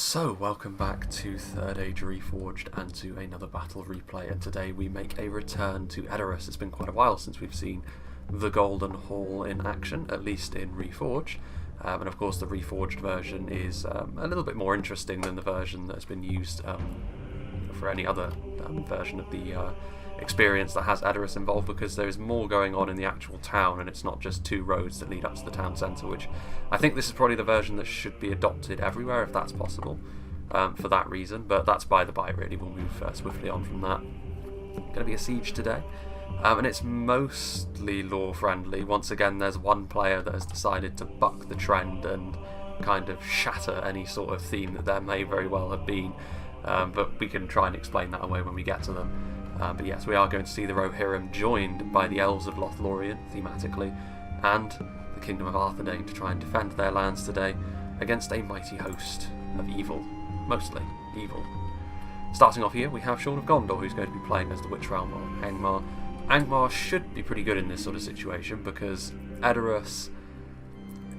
So, welcome back to Third Age Reforged and to another battle replay, and today we make a return to EDORAS. It's been quite a while since we've seen the Golden Hall in action, at least in Reforged, and of course the Reforged version is a little bit more interesting than the version that has been used for any other version of the experience that has EDORAS involved, because there is more going on in the actual town and it's not just two roads that lead up to the town centre, which I think this is probably the version that should be adopted everywhere if that's possible, for that reason, but that's by the by really. We'll move swiftly on from that. Going to be a siege today, and it's mostly lore friendly. Once again, there's one player that has decided to buck the trend and kind of shatter any sort of theme that there may very well have been, but we can try and explain that away when we get to them. But yes, we are going to see the ROHIRRIC joined by the Elves of Lothlorien, thematically, and the Kingdom of Arthedain to try and defend their lands today against a mighty host of evil, mostly evil. Starting off here, we have Sean of Gondor, who's going to be playing as the Witch Realm of Angmar. Angmar should be pretty good in this sort of situation, because EDORAS,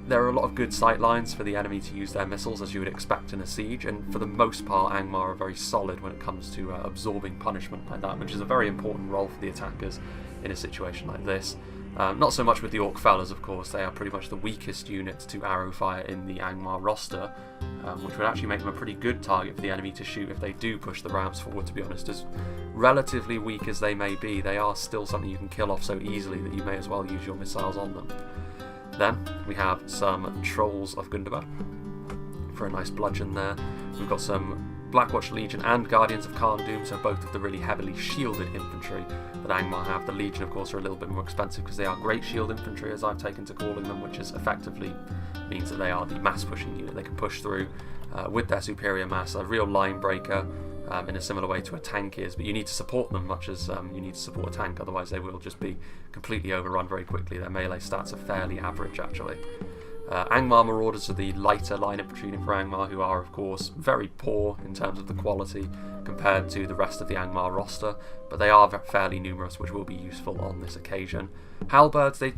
there are a lot of good sight lines for the enemy to use their missiles, as you would expect in a siege, and for the most part Angmar are very solid when it comes to absorbing punishment like that, which is a very important role for the attackers in a situation like this. Not so much with the Orc Fellas, of course. They are pretty much the weakest unit to arrow fire in the Angmar roster, which would actually make them a pretty good target for the enemy to shoot if they do push the rams forward, to be honest. As relatively weak as they may be, they are still something you can kill off so easily that you may as well use your missiles on them. Then we have some Trolls of Gundabad for a nice bludgeon there. We've got some Blackwatch Legion and Guardians of Kharndoom, so both of the really heavily shielded infantry that Angmar have. The Legion, of course, are a little bit more expensive because they are Great Shield Infantry, as I've taken to calling them, which is effectively means that they are the mass pushing unit. They can push through with their superior mass, a real line breaker, in a similar way to a tank is, but you need to support them much as you need to support a tank, otherwise they will just be completely overrun very quickly. Their melee stats are fairly average, actually. Angmar Marauders are the lighter line infantry for Angmar, who are of course very poor in terms of the quality compared to the rest of the Angmar roster, but they are fairly numerous, which will be useful on this occasion. Halberds, they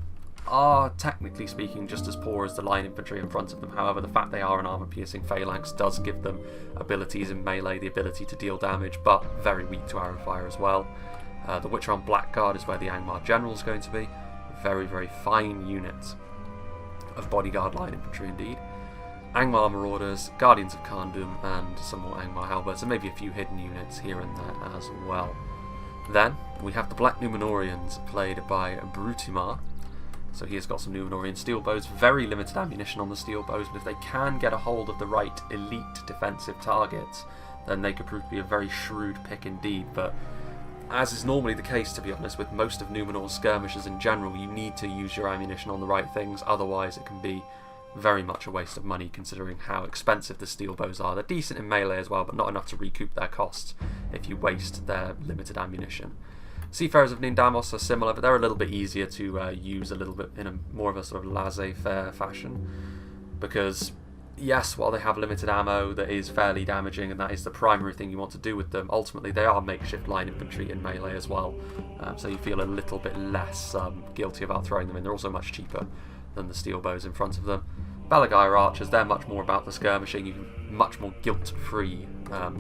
are technically speaking just as poor as the line infantry in front of them. However, the fact they are an armor-piercing phalanx does give them abilities in melee, the ability to deal damage, but very weak to arrow fire as well. The Witch Realm Blackguard is where the Angmar General is going to be. Very, very fine unit of bodyguard line infantry indeed. Angmar Marauders, Guardians of Kharndoom, and some more Angmar Halberds, and maybe a few hidden units here and there as well. Then we have the Black Numenorians, played by Brutimar. So he has got some Numenorian steel bows, very limited ammunition on the steel bows, but if they can get a hold of the right elite defensive targets, then they could prove to be a very shrewd pick indeed. But as is normally the case, to be honest, with most of Numenor's skirmishers in general, you need to use your ammunition on the right things, otherwise it can be very much a waste of money considering how expensive the steel bows are. They're decent in melee as well, but not enough to recoup their costs if you waste their limited ammunition. Seafarers of Nindamos are similar, but they're a little bit easier to use a little bit in a more of a sort of laissez-faire fashion, because yes, while they have limited ammo that is fairly damaging and that is the primary thing you want to do with them, ultimately they are makeshift line infantry in melee as well, so you feel a little bit less guilty about throwing them in. They're also much cheaper than the steel bows in front of them. Balagai archers, they're much more about the skirmishing, you much more guilt-free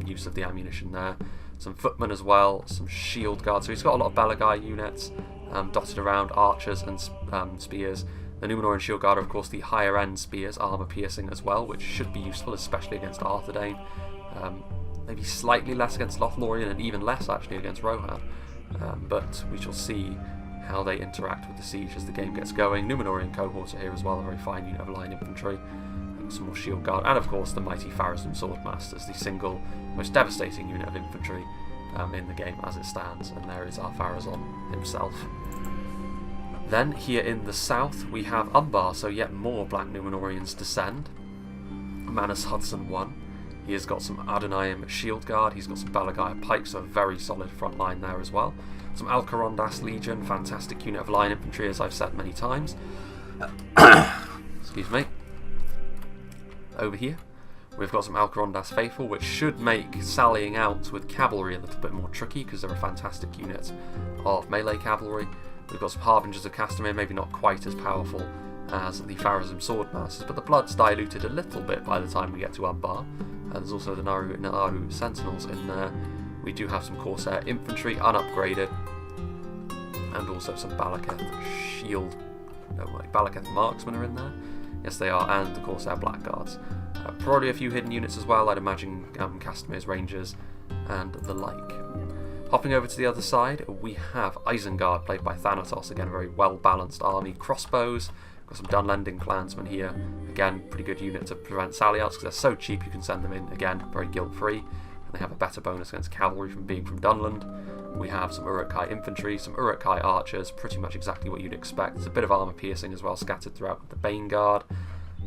use of the ammunition there. Some footmen as well, some shield guards. So he's got a lot of Balagai units dotted around, archers and spears. The Numenorian shield guard are of course the higher end spears, armor piercing as well, which should be useful, especially against Arthedain. Maybe slightly less against Lothlorien, and even less actually against Rohan. But we shall see how they interact with the siege as the game gets going. Numenorian cohorts are here as well, a very fine unit of line infantry. Some more shield guard, and of course the mighty Pharazôn Swordmasters, the single most devastating unit of infantry in the game as it stands, and there is our Pharazôn himself. Then here in the south we have Umbar, so yet more Black Numenorians descend. Manus Hudson 1, he has got some Arthedain shield guard, he's got some Balagai pikes, so a very solid front line there as well. Some Alcarondas Legion, fantastic unit of line infantry as I've said many times. Excuse me. Over here we've got some Alcarondas Faithful, which should make sallying out with cavalry a little bit more tricky because they're a fantastic unit of melee cavalry. We've got some Harbingers of Castamere, maybe not quite as powerful as the Pharazim Swordmasters, but the blood's diluted a little bit by the time we get to Umbar. There's also the Naru Sentinels in there. We do have some Corsair Infantry, unupgraded, and also some Balaketh Shield, Balaketh Marksmen are in there. Yes, they are, and the Corsair Blackguards. Probably a few hidden units as well, I'd imagine Castamir's Rangers and the like. Hopping over to the other side, we have Isengard, played by Thanatos. Again, a very well-balanced army. Crossbows, got some Dunlending clansmen here. Again, pretty good unit to prevent sally-outs, because they're so cheap you can send them in. Again, very guilt-free. And they have a better bonus against cavalry from being from Dunland. We have some Uruk-hai infantry, some Uruk-hai archers, pretty much exactly what you'd expect. There's a bit of armour piercing as well, scattered throughout with the Bane Guard.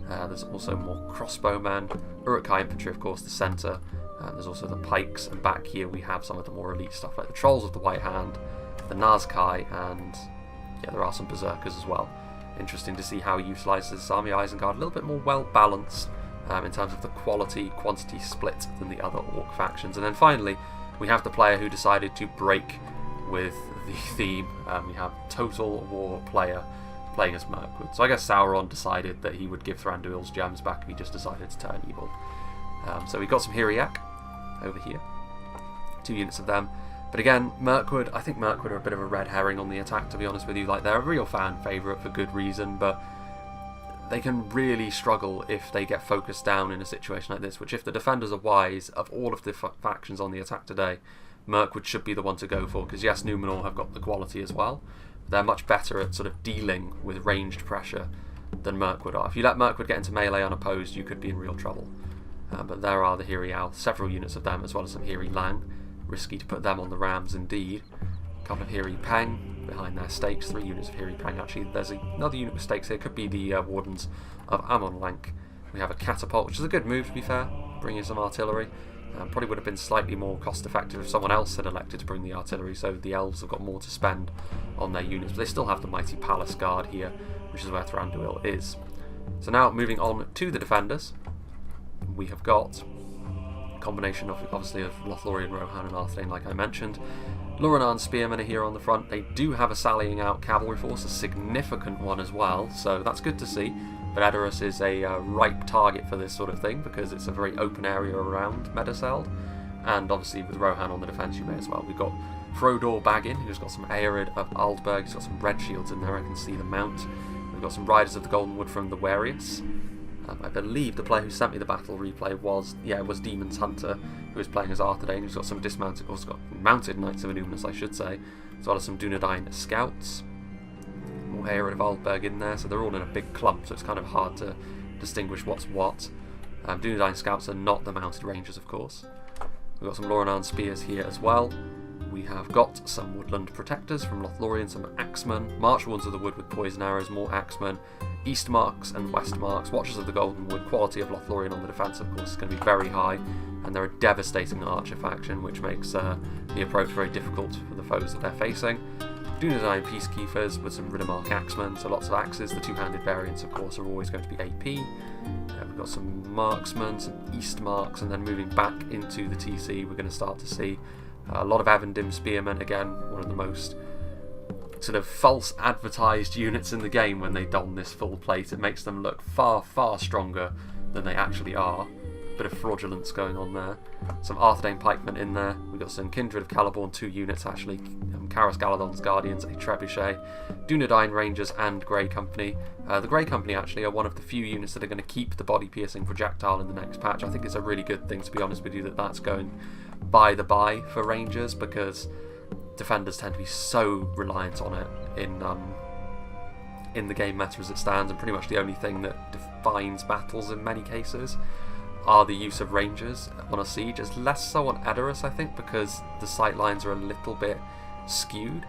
There's also more crossbowmen, Uruk-hai infantry, of course, the centre. There's also the pikes, and back here we have some of the more elite stuff like the Trolls of the White Hand, the Nazkai, and yeah, there are some Berserkers as well. Interesting to see how he utilises this army. Isengard a little bit more well balanced in terms of the quality-quantity split than the other Orc factions. And then finally, we have the player who decided to break with the theme. We have Total War player playing as Mirkwood. So I guess Sauron decided that he would give Thranduil's gems back if he just decided to turn evil. So we've got some Hiriak over here, 2 units of them. But again, Mirkwood, I think Mirkwood are a bit of a red herring on the attack, to be honest with you. Like, they're a real fan favourite for good reason, but they can really struggle if they get focused down in a situation like this, which, if the defenders are wise, of all of the factions on the attack today, Mirkwood should be the one to go for, because yes, Numenor have got the quality as well. They're much better at sort of dealing with ranged pressure than Mirkwood are. If you let Mirkwood get into melee unopposed, you could be in real trouble. But there are the Hiri Al, several units of them, as well as some Hiri Lang. Risky to put them on the rams indeed. A couple of Hiri Pang behind their stakes, 3 units of Hiri Pang actually. There's another unit with stakes here, could be the Wardens of Amon-Lank. We have a Catapult, which is a good move to be fair, bring in some artillery. Probably would have been slightly more cost effective if someone else had elected to bring the artillery, so the elves have got more to spend on their units. But they still have the mighty Palace Guard here, which is where Thranduil is. So now moving on to the defenders. We have got a combination of, obviously, of Lothlorien, Rohan and Arthedain, like I mentioned. Evandim Spearman are here on the front. They do have a sallying out cavalry force, a significant one as well, so that's good to see. But EDORAS is a ripe target for this sort of thing, because it's a very open area around Meduseld. And obviously with Rohan on the defence, you may as well. We've got Frodor Baggin, who's got some Aerid of Aldberg. He's got some red shields in there, I can see the mount. We've got some Riders of the Golden Wood from the Warius. I believe the player who sent me the battle replay was Demon's Hunter, who is playing as Arthedain, who's got some dismounted, or got mounted Knights of Anubis, I should say, as well as some Dunedain Scouts. More Aerid of Aldberg in there, so they're all in a big clump, so it's kind of hard to distinguish what's what. Dunedain Scouts are not the mounted Rangers, of course. We've got some Lorenan Spears here as well. We have got some Woodland Protectors from Lothlorien, some Axemen, March Ones of the Wood with Poison Arrows, more Axemen, East Marks and West Marks, Watchers of the Golden Wood. Quality of Lothlorien on the defence, of course, is going to be very high, and they're a devastating archer faction, which makes the approach very difficult for the foes that they're facing. Dunedain Peacekeepers with some Riddermark Axemen, so lots of axes. The two-handed variants, of course, are always going to be AP. We've got some Marksmen, some East Marks, and then moving back into the TC, we're going to start to see a lot of Evandim Spearmen, again, one of the most sort of false advertised units in the game when they don this full plate. It makes them look far, far stronger than they actually are. Bit of fraudulence going on there. Some Arthedain pikemen in there. We've got some Kindred of Caliborn, 2 units actually. Karas Galadon's Guardians, a Trebuchet, Dunedain Rangers and Grey Company. The Grey Company actually are one of the few units that are going to keep the body piercing projectile in the next patch. I think it's a really good thing, to be honest with you, that that's going by the by for Rangers, because defenders tend to be so reliant on it in the game meta as it stands, and pretty much the only thing that defines battles in many cases are the use of Rangers on a siege. It's less so on EDORAS, I think, because the sight lines are a little bit skewed,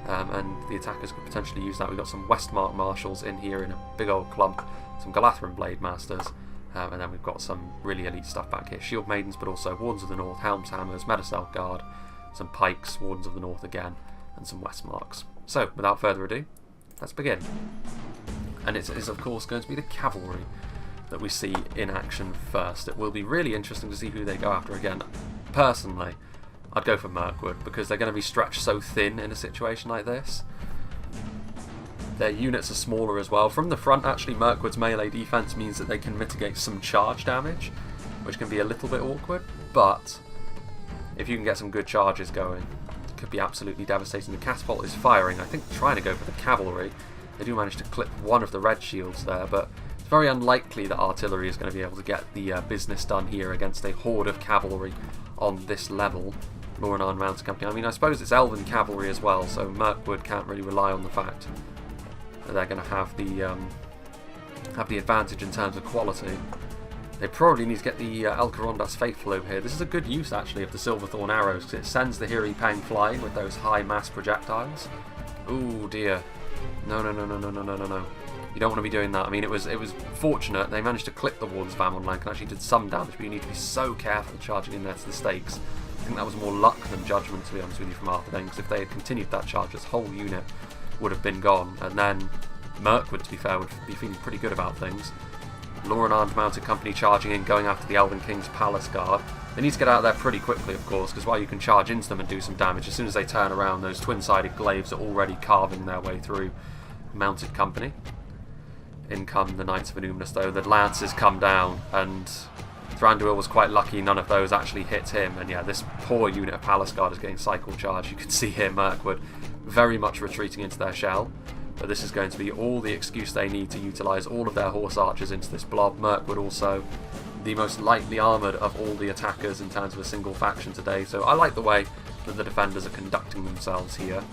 and the attackers could potentially use that. We've got some Westmark Marshals in here in a big old clump, some Galathrin Blade Masters, and then we've got some really elite stuff back here. Shield Maidens, but also Wardens of the North, Helms Hammers, Meduseld Guard, some Pikes, Wardens of the North again, and some Westmarks. So, without further ado, let's begin. And it is, of course, going to be the Cavalry that we see in action first. It will be really interesting to see who they go after again. Personally, I'd go for Mirkwood, because they're going to be stretched so thin in a situation like this. Their units are smaller as well. From the front, actually, Mirkwood's melee defense means that they can mitigate some charge damage, which can be a little bit awkward, but if you can get some good charges going, it could be absolutely devastating. The catapult is firing, I think, trying to go for the cavalry. They do manage to clip one of the red shields there, but it's very unlikely that artillery is going to be able to get the business done here against a horde of cavalry on this level. Lothlorien Mounted Company. I mean, I suppose it's elven cavalry as well, so Mirkwood can't really rely on the fact that they're going to have the advantage in terms of quality. They probably need to get the Elcarondas Faithful over here. This is a good use, actually, of the Silverthorn arrows, because it sends the Hiri Pang flying with those high mass projectiles. Ooh, dear. No. You don't want to be doing that. I mean, it was fortunate. They managed to clip the Warden's Vam on Lank and actually did some damage, but you need to be so careful charging in there to the stakes. I think that was more luck than judgment, to be honest with you, from Arthedain, because if they had continued that charge, this whole unit would have been gone. And then Mirkwood, to be fair, would be feeling pretty good about things. Lothlorien Mounted Company charging in, going after the Elven King's Palace Guard. They need to get out of there pretty quickly, of course, because while you can charge into them and do some damage, as soon as they turn around, those twin-sided glaives are already carving their way through Mounted Company. In come the Knights of Innuminous, though. The lances come down, and Thranduil was quite lucky none of those actually hit him. And yeah, this poor unit of Palace Guard is getting cycle charged. You can see here Mirkwood very much retreating into their shell. But this is going to be all the excuse they need to utilise all of their horse archers into this blob. Mirkwood also the most lightly armoured of all the attackers in terms of a single faction today. So I like the way that the defenders are conducting themselves here.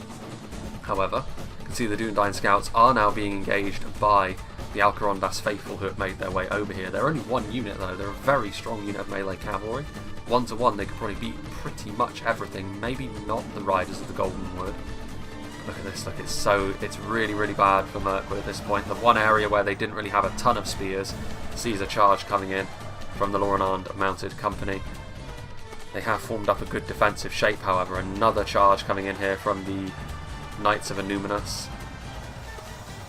However, you can see the Dunedain scouts are now being engaged by the Elcarondas Faithful, who have made their way over here. They're only one unit though. They're a very strong unit of melee cavalry. 1-to-1 they could probably beat pretty much everything. Maybe not the Riders of the Golden Wood. Look at this, look, it's really, really bad for Mirkwood at this point. The one area where they didn't really have a ton of spears sees a charge coming in from the Lothlorien Mounted Company. They have formed up a good defensive shape, however. Another charge coming in here from the Knights of Innuminous.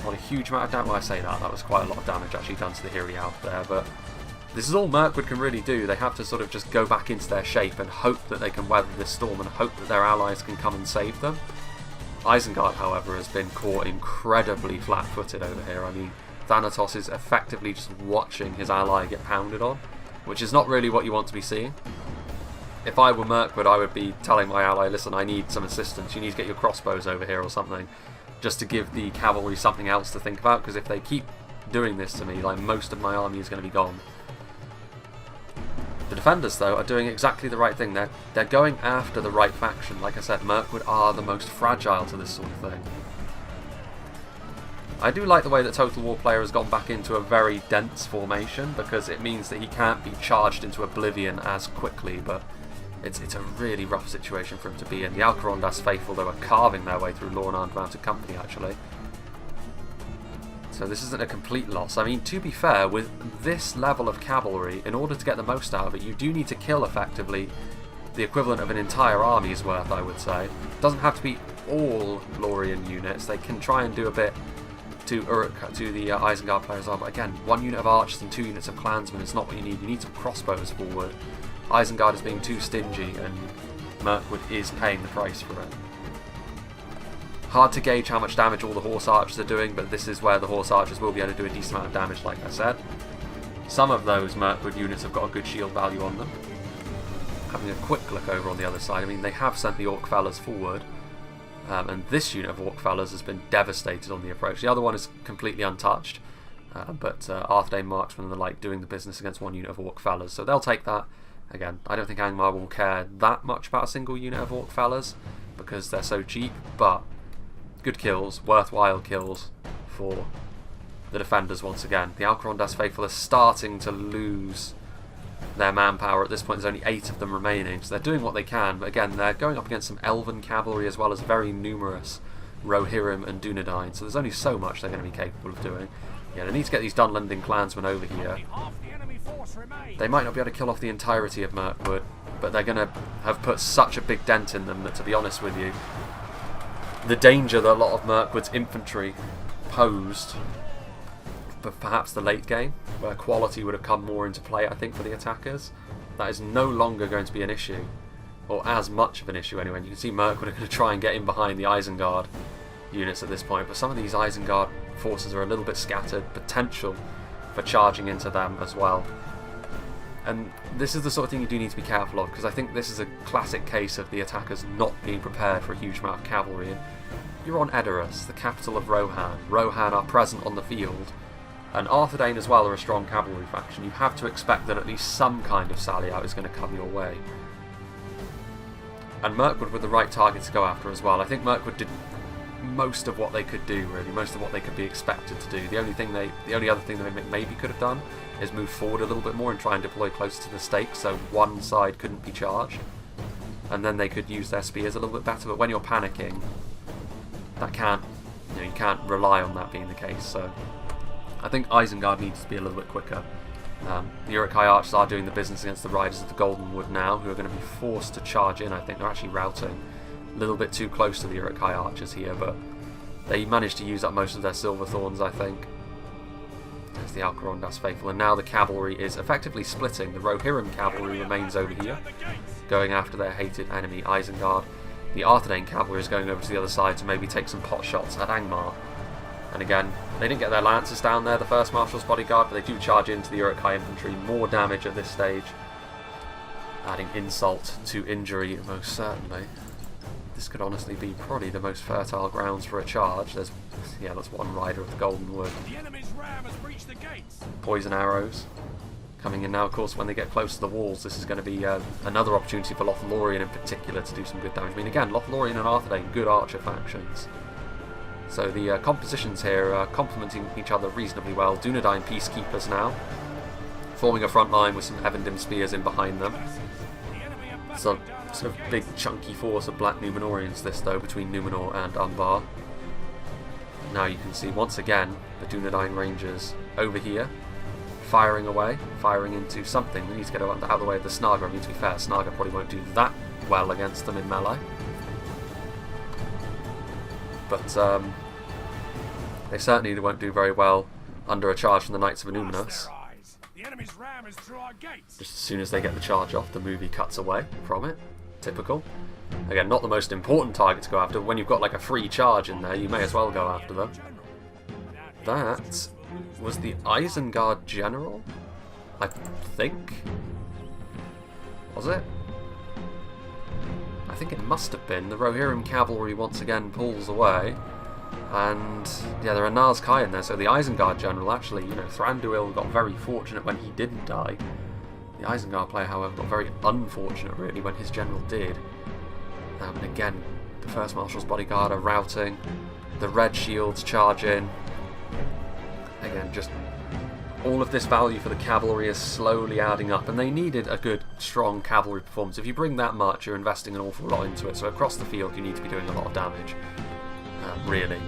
Not a huge amount of damage. Well, I say that was quite a lot of damage actually done to the Hiri out there, but this is all Mirkwood can really do. They have to sort of just go back into their shape and hope that they can weather this storm and hope that their allies can come and save them. Isengard, however, has been caught incredibly flat-footed over here. I mean, Thanatos is effectively just watching his ally get pounded on, which is not really what you want to be seeing. If I were Mirkwood, I would be telling my ally, listen, I need some assistance. You need to get your crossbows over here or something, just to give the cavalry something else to think about, because if they keep doing this to me, like, most of my army is going to be gone. The defenders, though, are doing exactly the right thing. They're going after the right faction. Like I said, Mirkwood are the most fragile to this sort of thing. I do like the way that Total War Player has gone back into a very dense formation, because it means that he can't be charged into oblivion as quickly, but it's a really rough situation for him to be in. The Elcarondas Faithful, though, are carving their way through Lothlorien Mounted Company, actually. So this isn't a complete loss. I mean, to be fair, with this level of cavalry, in order to get the most out of it, you do need to kill, effectively, the equivalent of an entire army's worth, I would say. It doesn't have to be all Lothlorien units. They can try and do a bit to the Isengard players as well. But again, 1 unit of archers and 2 units of clansmen is not what you need. You need some crossbows forward. Isengard is being too stingy, and Mirkwood is paying the price for it. Hard to gauge how much damage all the horse archers are doing, but this is where the horse archers will be able to do a decent amount of damage, like I said. Some of those Mirkwood units have got a good shield value on them. Having a quick look over on the other side, I mean, they have sent the Orc Fellas forward, and this unit of Orc Fellas has been devastated on the approach. The other one is completely untouched, but Arthedain Marksmen and the like doing the business against 1 unit of Orc Fellas, so they'll take that. Again, I don't think Angmar will care that much about a single unit of Orc Fellas, because they're so cheap, but good kills, worthwhile kills for the defenders once again. The Elcarondas Faithful are starting to lose their manpower at this point. There's only 8 of them remaining, so they're doing what they can, but again, they're going up against some elven cavalry as well as very numerous Rohirrim and Dunedain, so there's only so much they're going to be capable of doing. Yeah, they need to get these Dunlending clansmen over here. They might not be able to kill off the entirety of Mirkwood, but they're going to have put such a big dent in them that, to be honest with you, the danger that a lot of Mirkwood's infantry posed, but perhaps the late game, where quality would have come more into play, I think, for the attackers, that is no longer going to be an issue, or as much of an issue anyway. And you can see Mirkwood are going to try and get in behind the Isengard units at this point, but some of these Isengard forces are a little bit scattered, potential for charging into them as well. And this is the sort of thing you do need to be careful of, because I think this is a classic case of the attackers not being prepared for a huge amount of cavalry. And you're on EDORAS, the capital of Rohan. Rohan are present on the field, and Arthedain as well are a strong cavalry faction. You have to expect that at least some kind of sally out is going to come your way. And Mirkwood were the right target to go after as well. I think Mirkwood did most of what they could do, really, most of what they could be expected to do. The only other thing they maybe could have done is move forward a little bit more and try and deploy closer to the stakes so one side couldn't be charged, and then they could use their spears a little bit better. But when you're panicking, you can't rely on that being the case. So I think Isengard needs to be a little bit quicker. The EDORAS archers are doing the business against the riders of the Goldenwood now, who are going to be forced to charge in. I think they're actually routing a little bit too close to the EDORAS archers here, but they managed to use up most of their silver thorns, I think. There's the Alcarondas faithful, and now the cavalry is effectively splitting. The ROHIRRIC cavalry remains over here, going after their hated enemy Isengard. The Arthedain cavalry is going over to the other side to maybe take some pot shots at Angmar. And again, they didn't get their lancers down there, the first Marshal's bodyguard, but they do charge into the EDORAS infantry. More damage at this stage, adding insult to injury, most certainly. This could honestly be probably the most fertile grounds for a charge. That's one rider of the Goldenwood. The enemy's ram has breached the gates. Poison arrows coming in now. Of course, when they get close to the walls, this is going to be another opportunity for Lothlorien in particular to do some good damage. I mean, again, Lothlorien and Arthedain, good archer factions. So the compositions here are complementing each other reasonably well. Dunedain peacekeepers now, forming a front line with some Evandim spears in behind them. So sort of big chunky force of black Numenorians this though, between Numenor and Umbar. Now you can see once again the Dunedain Rangers over here, firing away, firing into something. They need to get out of the way of the Snaga. I mean, to be fair, Snaga probably won't do that well against them in melee. But they certainly won't do very well under a charge from the Knights of Numenor. The enemy's ram is through our gates. Just as soon as they get the charge off, the movie cuts away from it. Typical. Again, not the most important target to go after. When you've got like a free charge in there, you may as well go after them. That was the Isengard general, I think. Was it? I think it must have been. The ROHIRRIC cavalry once again pulls away. And yeah, there are Nazkai in there, so the Isengard general actually, Thranduil got very fortunate when he didn't die. The Isengard player, however, got very unfortunate really when his general did. And again, the first Marshal's bodyguard are routing, the red shields charge in. Again, just all of this value for the cavalry is slowly adding up, and they needed a good, strong cavalry performance. If you bring that much, you're investing an awful lot into it, so across the field you need to be doing a lot of damage. Really.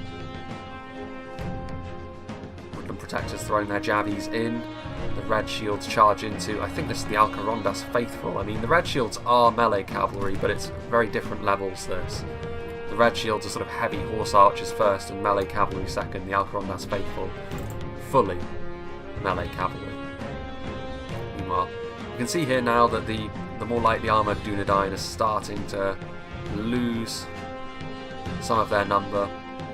Woodland Protectors throwing their jabbies in. The red shields charge into, I think this is the Alcarondas faithful. I mean, the red shields are melee cavalry, but it's very different levels this. The red shields are sort of heavy horse archers first and melee cavalry second. The Alcarondas faithful, fully melee cavalry. Meanwhile, you can see here now that the more lightly armoured Dunedain is starting to lose some of their number.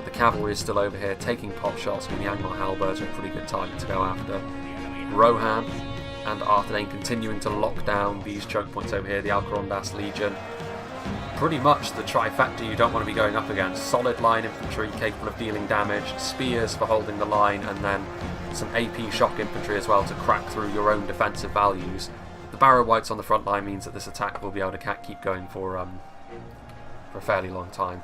The cavalry is still over here taking pot shots. I mean, the Angmar halberds are a pretty good target to go after. Rohan and Arthedain continuing to lock down these choke points over here. The Alcarondas Legion, pretty much the trifecta you don't want to be going up against. Solid line infantry capable of dealing damage, spears for holding the line, and then some AP shock infantry as well to crack through your own defensive values. The Barrow Wights on the front line means that this attack will be able to keep going for a fairly long time.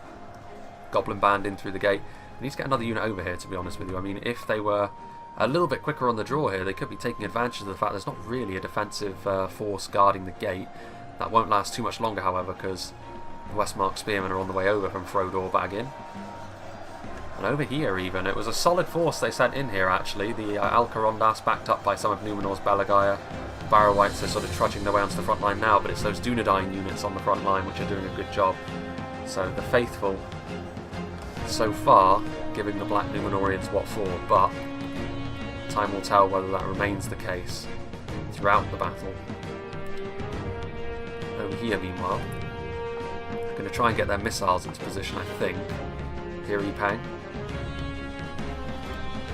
Goblin band in through the gate. We need to get another unit over here, to be honest with you. I mean, if they were a little bit quicker on the draw here, they could be taking advantage of the fact there's not really a defensive force guarding the gate. That won't last too much longer, however, because the Westmark Spearmen are on the way over from Frodor Baggin. And over here even, it was a solid force they sent in here actually. The Alcarondas backed up by some of Numenor's Belagaya. Barrow Wights are sort of trudging their way onto the front line now, but it's those Dunedain units on the front line which are doing a good job. So the faithful, so far, giving the Black Numenorians what for, but time will tell whether that remains the case throughout the battle. Over here, meanwhile, they're going to try and get their missiles into position, I think. Hirri Pang.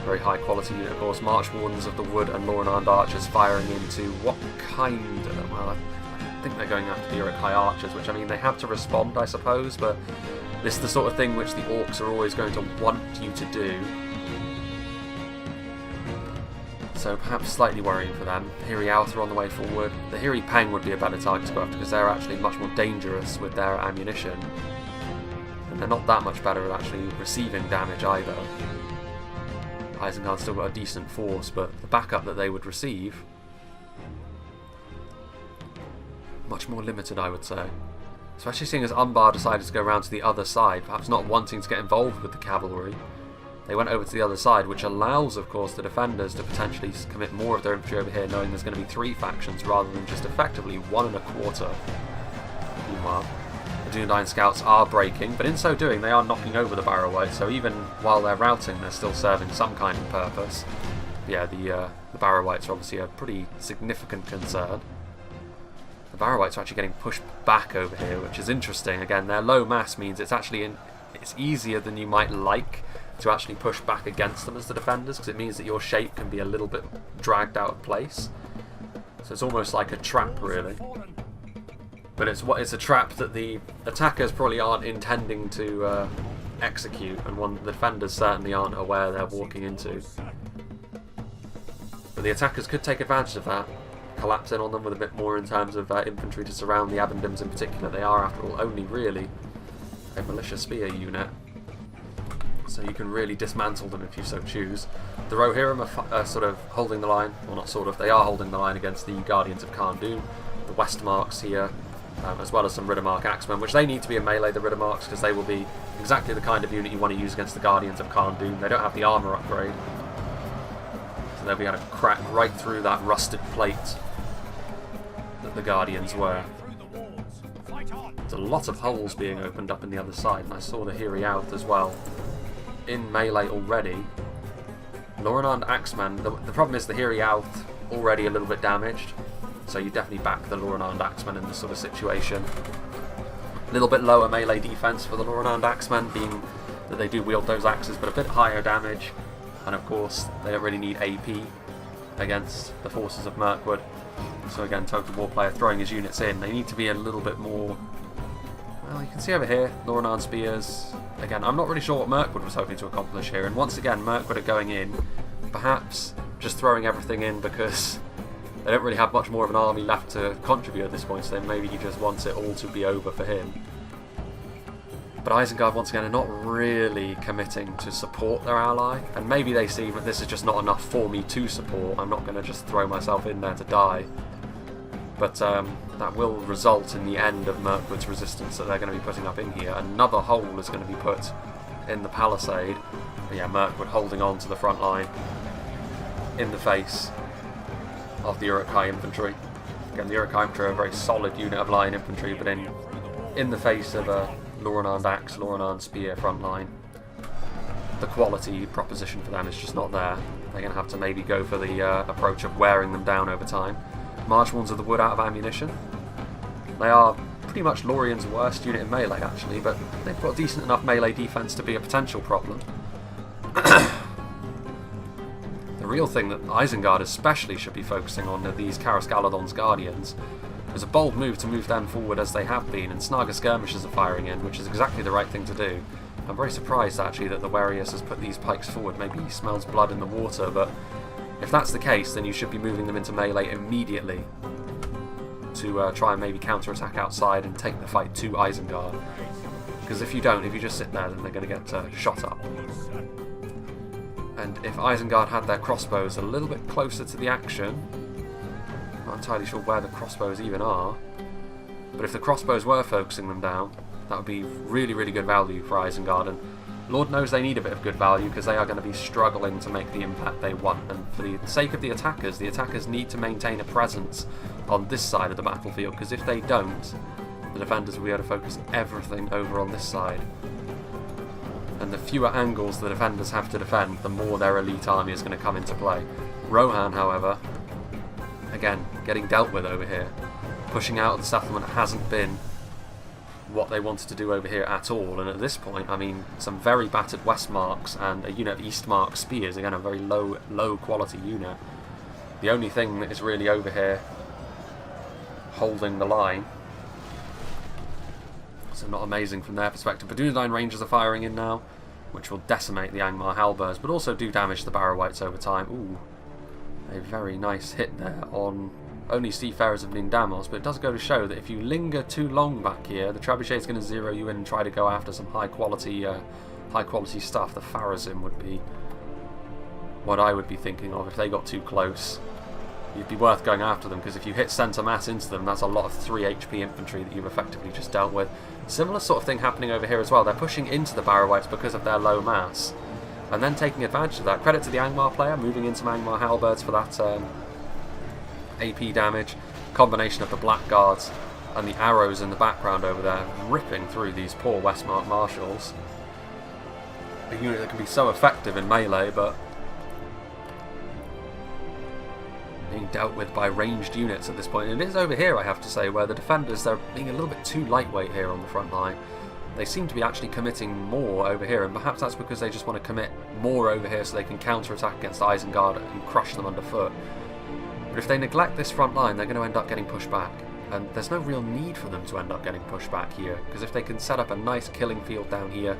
Very high quality unit, of course. March Wardens of the Wood and Loran Archers firing into what kind of... Well, I think they're going after the Uruk-hai Archers, which, I mean, they have to respond, I suppose, but this is the sort of thing which the Orcs are always going to want you to do. So perhaps slightly worrying for them. Hirri Outer on the way forward. The Hirri Pang would be a better target to go after because they're actually much more dangerous with their ammunition. And they're not that much better at actually receiving damage either. Isengard's still got a decent force, but the backup that they would receive, much more limited, I would say. Especially seeing as Umbar decided to go around to the other side, perhaps not wanting to get involved with the cavalry. They went over to the other side, which allows, of course, the defenders to potentially commit more of their infantry over here, knowing there's going to be 3 factions rather than just effectively 1 1/4. Meanwhile, the Dunedain scouts are breaking, but in so doing, they are knocking over the Barrow-wights, so even while they're routing, they're still serving some kind of purpose. Yeah, the Barrow-wights are obviously a pretty significant concern. The Barrow-wights are actually getting pushed back over here, which is interesting. Again, their low mass means it's actually it's easier than you might like to actually push back against them as the defenders, because it means that your shape can be a little bit dragged out of place. So it's almost like a trap, really. But it's a trap that the attackers probably aren't intending to execute, and one the defenders certainly aren't aware they're walking into. But the attackers could take advantage of that, collapse in on them with a bit more in terms of infantry to surround the Evandims in particular. They are, after all, only really a militia spear unit, so you can really dismantle them if you so choose. The Rohirrim are sort of holding the line, well, not sort of, they are holding the line against the Guardians of Kharn-Dûm. The Westmarks here, as well as some Riddermark Axemen, which they need to be in melee, the Riddermarks, because they will be exactly the kind of unit you want to use against the Guardians of Kharn-Dûm. They don't have the armour upgrade, so they'll be able to crack right through that rusted plate that the Guardians wear. There's a lot of holes being opened up in the other side, and I saw the Hirri out as well in melee already. Loran Axeman, the problem is the Hirri out already a little bit damaged, so you definitely back the Loran Axeman in this sort of situation. A little bit lower melee defense for the Loran Axeman, being that they do wield those axes, but a bit higher damage, and of course they don't really need AP against the forces of Mirkwood. So again, Total War player throwing his units in, they need to be a little bit more... Well, you can see over here, Loran Spears. Again, I'm not really sure what Mirkwood was hoping to accomplish here, and once again, Mirkwood are going in, perhaps just throwing everything in because they don't really have much more of an army left to contribute at this point, so then maybe he just wants it all to be over for him. But Isengard, once again, are not really committing to support their ally, and maybe they see that this is just not enough for me to support. I'm not going to just throw myself in there to die. But that will result in the end of Mirkwood's resistance that they're going to be putting up in here. Another hole is going to be put in the palisade. But yeah, Mirkwood holding on to the front line in the face of the Uruk-hai infantry. Again, the Uruk-hai infantry are a very solid unit of line infantry, but in the face of a Loran axe, Loran spear front line, the quality proposition for them is just not there. They're going to have to maybe go for the approach of wearing them down over time. March Wands of the Wood out of ammunition. They are pretty much Lothlorien's worst unit in melee, actually, but they've got decent enough melee defense to be a potential problem. The real thing that Isengard especially should be focusing on are these Karas Galadon's Guardians. It was a bold move to move them forward as they have been, and Snaga skirmishers are firing in, which is exactly the right thing to do. I'm very surprised, actually, that the Warius has put these pikes forward. Maybe he smells blood in the water, but if that's the case, then you should be moving them into melee immediately to try and maybe counter-attack outside and take the fight to Isengard. Because if you don't, if you just sit there, then they're going to get shot up. And if Isengard had their crossbows a little bit closer to the action, I'm not entirely sure where the crossbows even are, but if the crossbows were focusing them down, that would be really, really good value for Isengard. And Lord knows they need a bit of good value because they are going to be struggling to make the impact they want, and for the sake of the attackers need to maintain a presence on this side of the battlefield, because if they don't, the defenders will be able to focus everything over on this side. And the fewer angles the defenders have to defend, the more their elite army is going to come into play. Rohan, however, again, getting dealt with over here. Pushing out of the settlement hasn't been what they wanted to do over here at all. And at this point, I mean, some very battered Westmarks and a unit of Eastmark spears. Again, a very low quality unit. The only thing that is really over here holding the line. So not amazing from their perspective. But Dunedain Rangers are firing in now, which will decimate the Angmar halberds, but also do damage to the Barrow-wights over time. Ooh, a very nice hit there on only Seafarers of Nindamos, but it does go to show that if you linger too long back here, the Trebuchet is going to zero you in and try to go after some high quality stuff. The Pharazim would be what I would be thinking of if they got too close. It'd be worth going after them, because if you hit centre mass into them, that's a lot of 3 HP infantry that you've effectively just dealt with. Similar sort of thing happening over here as well. They're pushing into the Barrow-wights because of their low mass, and then taking advantage of that. Credit to the Angmar player, moving into Angmar halberds for that AP damage. Combination of the blackguards and the arrows in the background over there, ripping through these poor Westmark marshals. A unit that can be so effective in melee, but being dealt with by ranged units at this point. And it is over here, I have to say, where the defenders, they're being a little bit too lightweight here on the front line. They seem to be actually committing more over here, and perhaps that's because they just want to commit more over here so they can counter-attack against Isengard and crush them underfoot. But if they neglect this front line, they're going to end up getting pushed back. And there's no real need for them to end up getting pushed back here, because if they can set up a nice killing field down here,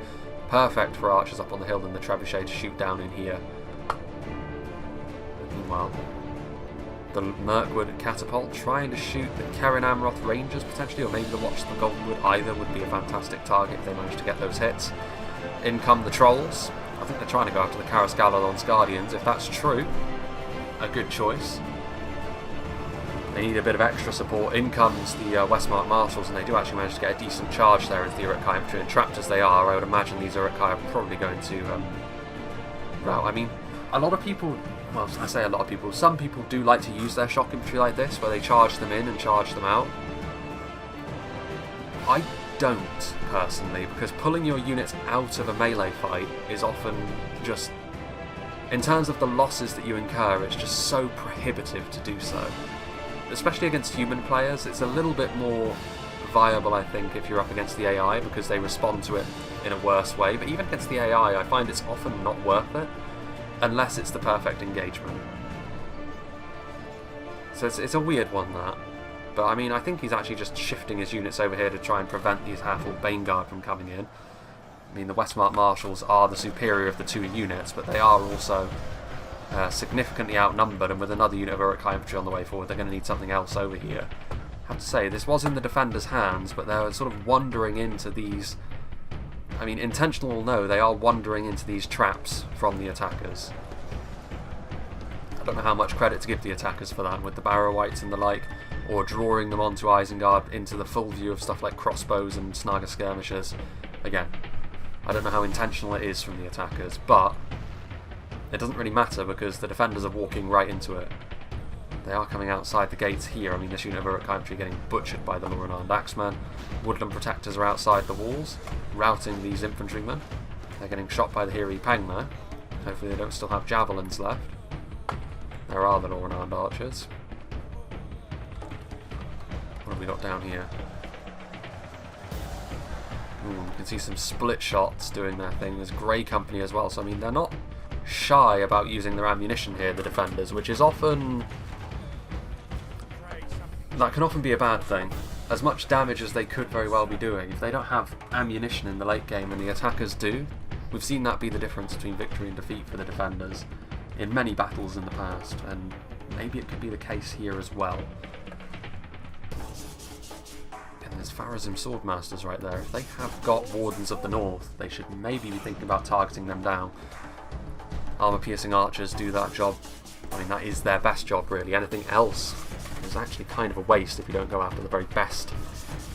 perfect for archers up on the hill and the trebuchet to shoot down in here. Meanwhile, the Mirkwood catapult trying to shoot the Keren Amroth Rangers potentially, or maybe the Watch of the Goldenwood. Either would be a fantastic target if they manage to get those hits. In come the trolls. I think they're trying to go after the Karas Galadon's Guardians. If that's true, a good choice. They need a bit of extra support. In comes the Westmark Marshals, and they do actually manage to get a decent charge there into the Uruk-hai infantry. And trapped as they are, I would imagine these Uruk-hai are probably going to rout. I mean, a lot of people, well, I say a lot of people, some people do like to use their shock infantry like this, where they charge them in and charge them out. I don't, personally, because pulling your units out of a melee fight is often just, in terms of the losses that you incur, it's just so prohibitive to do so. Especially against human players, it's a little bit more viable, I think, if you're up against the AI, because they respond to it in a worse way. But even against the AI, I find it's often not worth it, unless it's the perfect engagement. So it's a weird one, that. But I mean, I think he's actually just shifting his units over here to try and prevent these Half-Orc Baneguard from coming in. I mean, the Westmark Marshals are the superior of the two units, but they are also significantly outnumbered, and with another unit of Uruk-hai infantry on the way forward, they're going to need something else over here. I have to say, this was in the defenders' hands, but they're sort of wandering into these, I mean, intentional or no, they are wandering into these traps from the attackers. I don't know how much credit to give the attackers for that, with the Barrow-wights and the like, or drawing them onto Isengard into the full view of stuff like crossbows and Snaga skirmishers. Again, I don't know how intentional it is from the attackers, but it doesn't really matter because the defenders are walking right into it. They are coming outside the gates here. I mean, this unit of Uruk-hai infantry getting butchered by the Lothlorien Axemen. Woodland protectors are outside the walls, routing these infantrymen. They're getting shot by the Hiri Pang though. Hopefully they don't still have javelins left. There are the Lothlorien archers. What have we got down here? Ooh, you can see some split shots doing their thing. There's Grey Company as well, so I mean, they're not shy about using their ammunition here, the defenders, which is often, that can often be a bad thing. As much damage as they could very well be doing, if they don't have ammunition in the late game and the attackers do, we've seen that be the difference between victory and defeat for the defenders in many battles in the past, and maybe it could be the case here as well. And there's Pharazim Swordmasters right there. If they have got Wardens of the North, they should maybe be thinking about targeting them down. Armour-piercing archers do that job. I mean, that is their best job, really. Anything else is actually kind of a waste if you don't go after the very best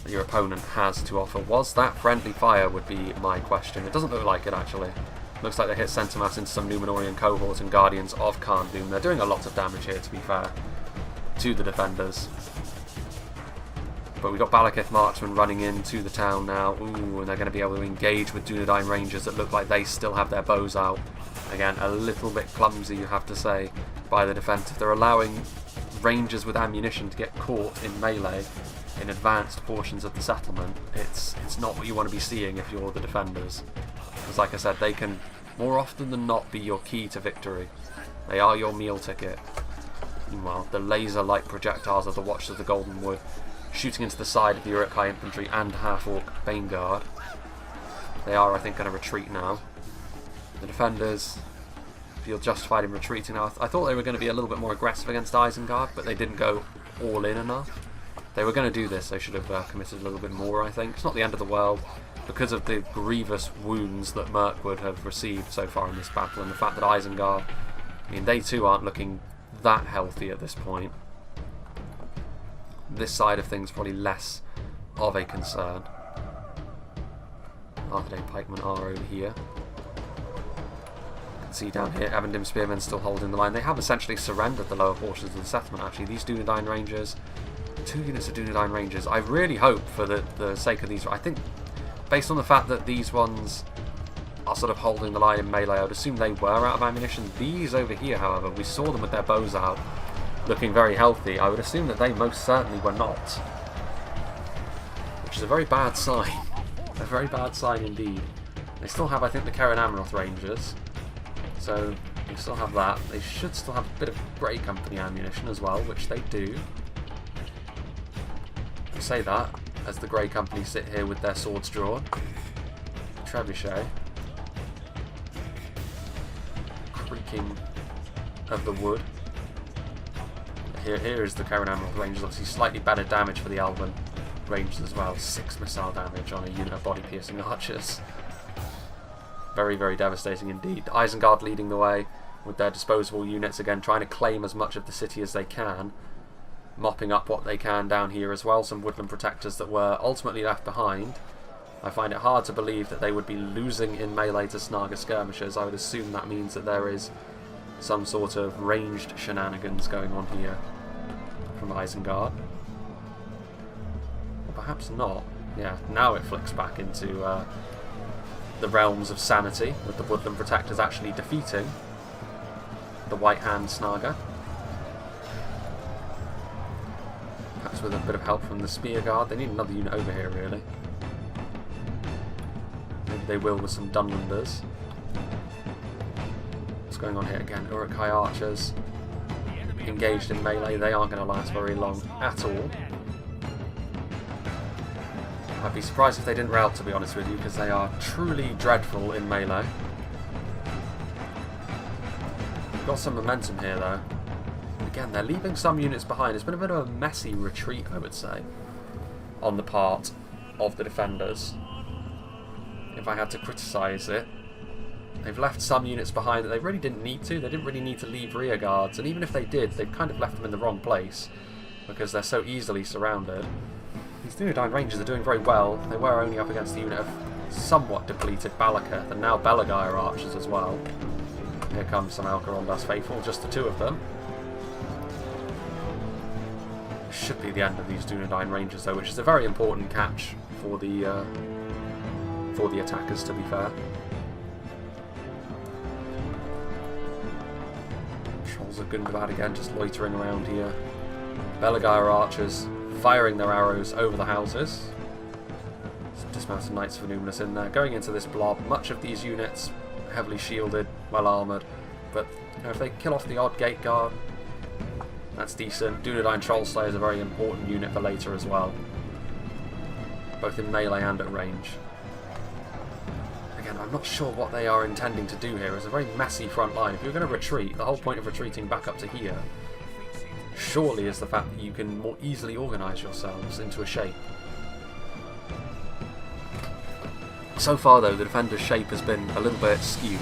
that your opponent has to offer. Was that friendly fire, would be my question. It doesn't look like it, actually. Looks like they hit centre mass into some Numenorian cohorts and Guardians of Khan Doom. They're doing a lot of damage here, to be fair, to the defenders. But we've got Balakith marksmen running into the town now. Ooh, and they're going to be able to engage with Dunedain Rangers that look like they still have their bows out. Again, a little bit clumsy, you have to say, by the defence. If they're allowing Rangers with ammunition to get caught in melee, in advanced portions of the settlement, it's not what you want to be seeing if you're the defenders. Because like I said, they can more often than not be your key to victory. They are your meal ticket. Meanwhile, the laser-like projectiles of the Watchers of the Golden Wood shooting into the side of the Uruk-hai infantry and half-orc Bane Guard. They are, I think, going to retreat now. The defenders feel justified in retreating now. I thought they were going to be a little bit more aggressive against Isengard, but they didn't go all in enough. They were going to do this, they should have committed a little bit more, I think. It's not the end of the world, because of the grievous wounds that Mirkwood have received so far in this battle, and the fact that Isengard, I mean, they too aren't looking that healthy at this point. This side of things probably less of a concern. Arthedain pikemen are over here. You can see down here, Evandim Spearman still holding the line. They have essentially surrendered the lower portions of the settlement, actually. These Dunedain Rangers, 2 units of Dunedain Rangers. I really hope, for the sake of these, I think, based on the fact that these ones are sort of holding the line in melee, I would assume they were out of ammunition. These over here, however, we saw them with their bows out, looking very healthy. I would assume that they most certainly were not. Which is a very bad sign. A very bad sign indeed. They still have, I think, the Keren Amroth Rangers. So, they still have that. They should still have a bit of Grey Company ammunition as well, which they do. I say that as the Grey Company sit here with their swords drawn. Trebuchet. Creaking of the wood. Here is the Keren Amroth Rangers. Obviously slightly better damage for the Elven Rangers as well. 6 missile damage on a unit of body-piercing archers. Very, very devastating indeed. Isengard leading the way with their disposable units, again trying to claim as much of the city as they can. Mopping up what they can down here as well. Some woodland protectors that were ultimately left behind. I find it hard to believe that they would be losing in melee to Snaga skirmishers. I would assume that means that there is some sort of ranged shenanigans going on here from Isengard. Or perhaps not. Yeah, now it flicks back into the realms of sanity, with the woodland protectors actually defeating the White Hand Snaga. Perhaps with a bit of help from the Spear Guard. They need another unit over here, really. Maybe they will with some Dunlanders. What's going on here again? Uruk-hai archers engaged in melee. They aren't going to last very long at all. I'd be surprised if they didn't rout, to be honest with you, because they are truly dreadful in melee. We've got some momentum here, though. Again, they're leaving some units behind. It's been a bit of a messy retreat, I would say, on the part of the defenders. If I had to criticise it, they've left some units behind that they really didn't need to. They didn't really need to leave rear guards, and even if they did, they've kind of left them in the wrong place because they're so easily surrounded. These Dunedain Rangers are doing very well. They were only up against the unit of somewhat depleted Balaketh, and now Belagai are archers as well. Here comes some Alcarondas faithful, just the 2 of them. Should be the end of these Dunedain Rangers though, which is a very important catch for the attackers, to be fair. Trolls are Gundabad again, just loitering around here. Belagai are archers, firing their arrows over the houses. Some dismounted Knights of Numenor in there, going into this blob. Much of these units heavily shielded, well armoured, but you know, if they kill off the odd gate guard, that's decent. Dunedain Trollslayer is a very important unit for later as well, both in melee and at range. Again, I'm not sure what they are intending to do here. It's a very messy front line. If you're going to retreat, the whole point of retreating back up to here surely is the fact that you can more easily organise yourselves into a shape. So far though, the defender's shape has been a little bit skewed,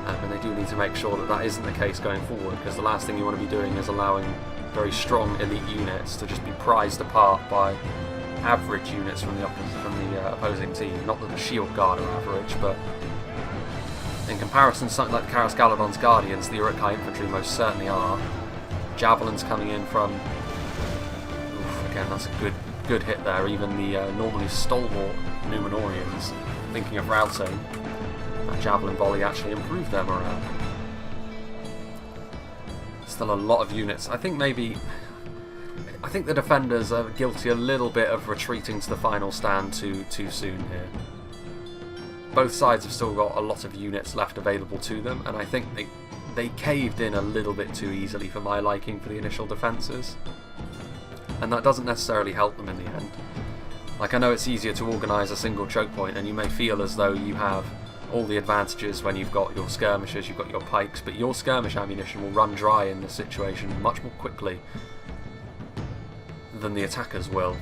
and they do need to make sure that that isn't the case going forward, because the last thing you want to be doing is allowing very strong elite units to just be prized apart by average units from the opposing team. Not that the Shield Guard are average, but in comparison to something like the Karas Galadon's Guardians, the Uruk-hai infantry most certainly are. Javelins coming in from... Oof, again, that's a good hit there. Even the normally stalwart Numenorians, thinking of routing, that javelin volley actually improved their morale. Still a lot of units. I think maybe... I think the defenders are guilty a little bit of retreating to the final stand too soon here. Both sides have still got a lot of units left available to them, and I think they caved in a little bit too easily for my liking for the initial defences. And that doesn't necessarily help them in the end. Like, I know it's easier to organise a single choke point, and you may feel as though you have all the advantages when you've got your skirmishers, you've got your pikes, but your skirmish ammunition will run dry in this situation much more quickly than the attackers will.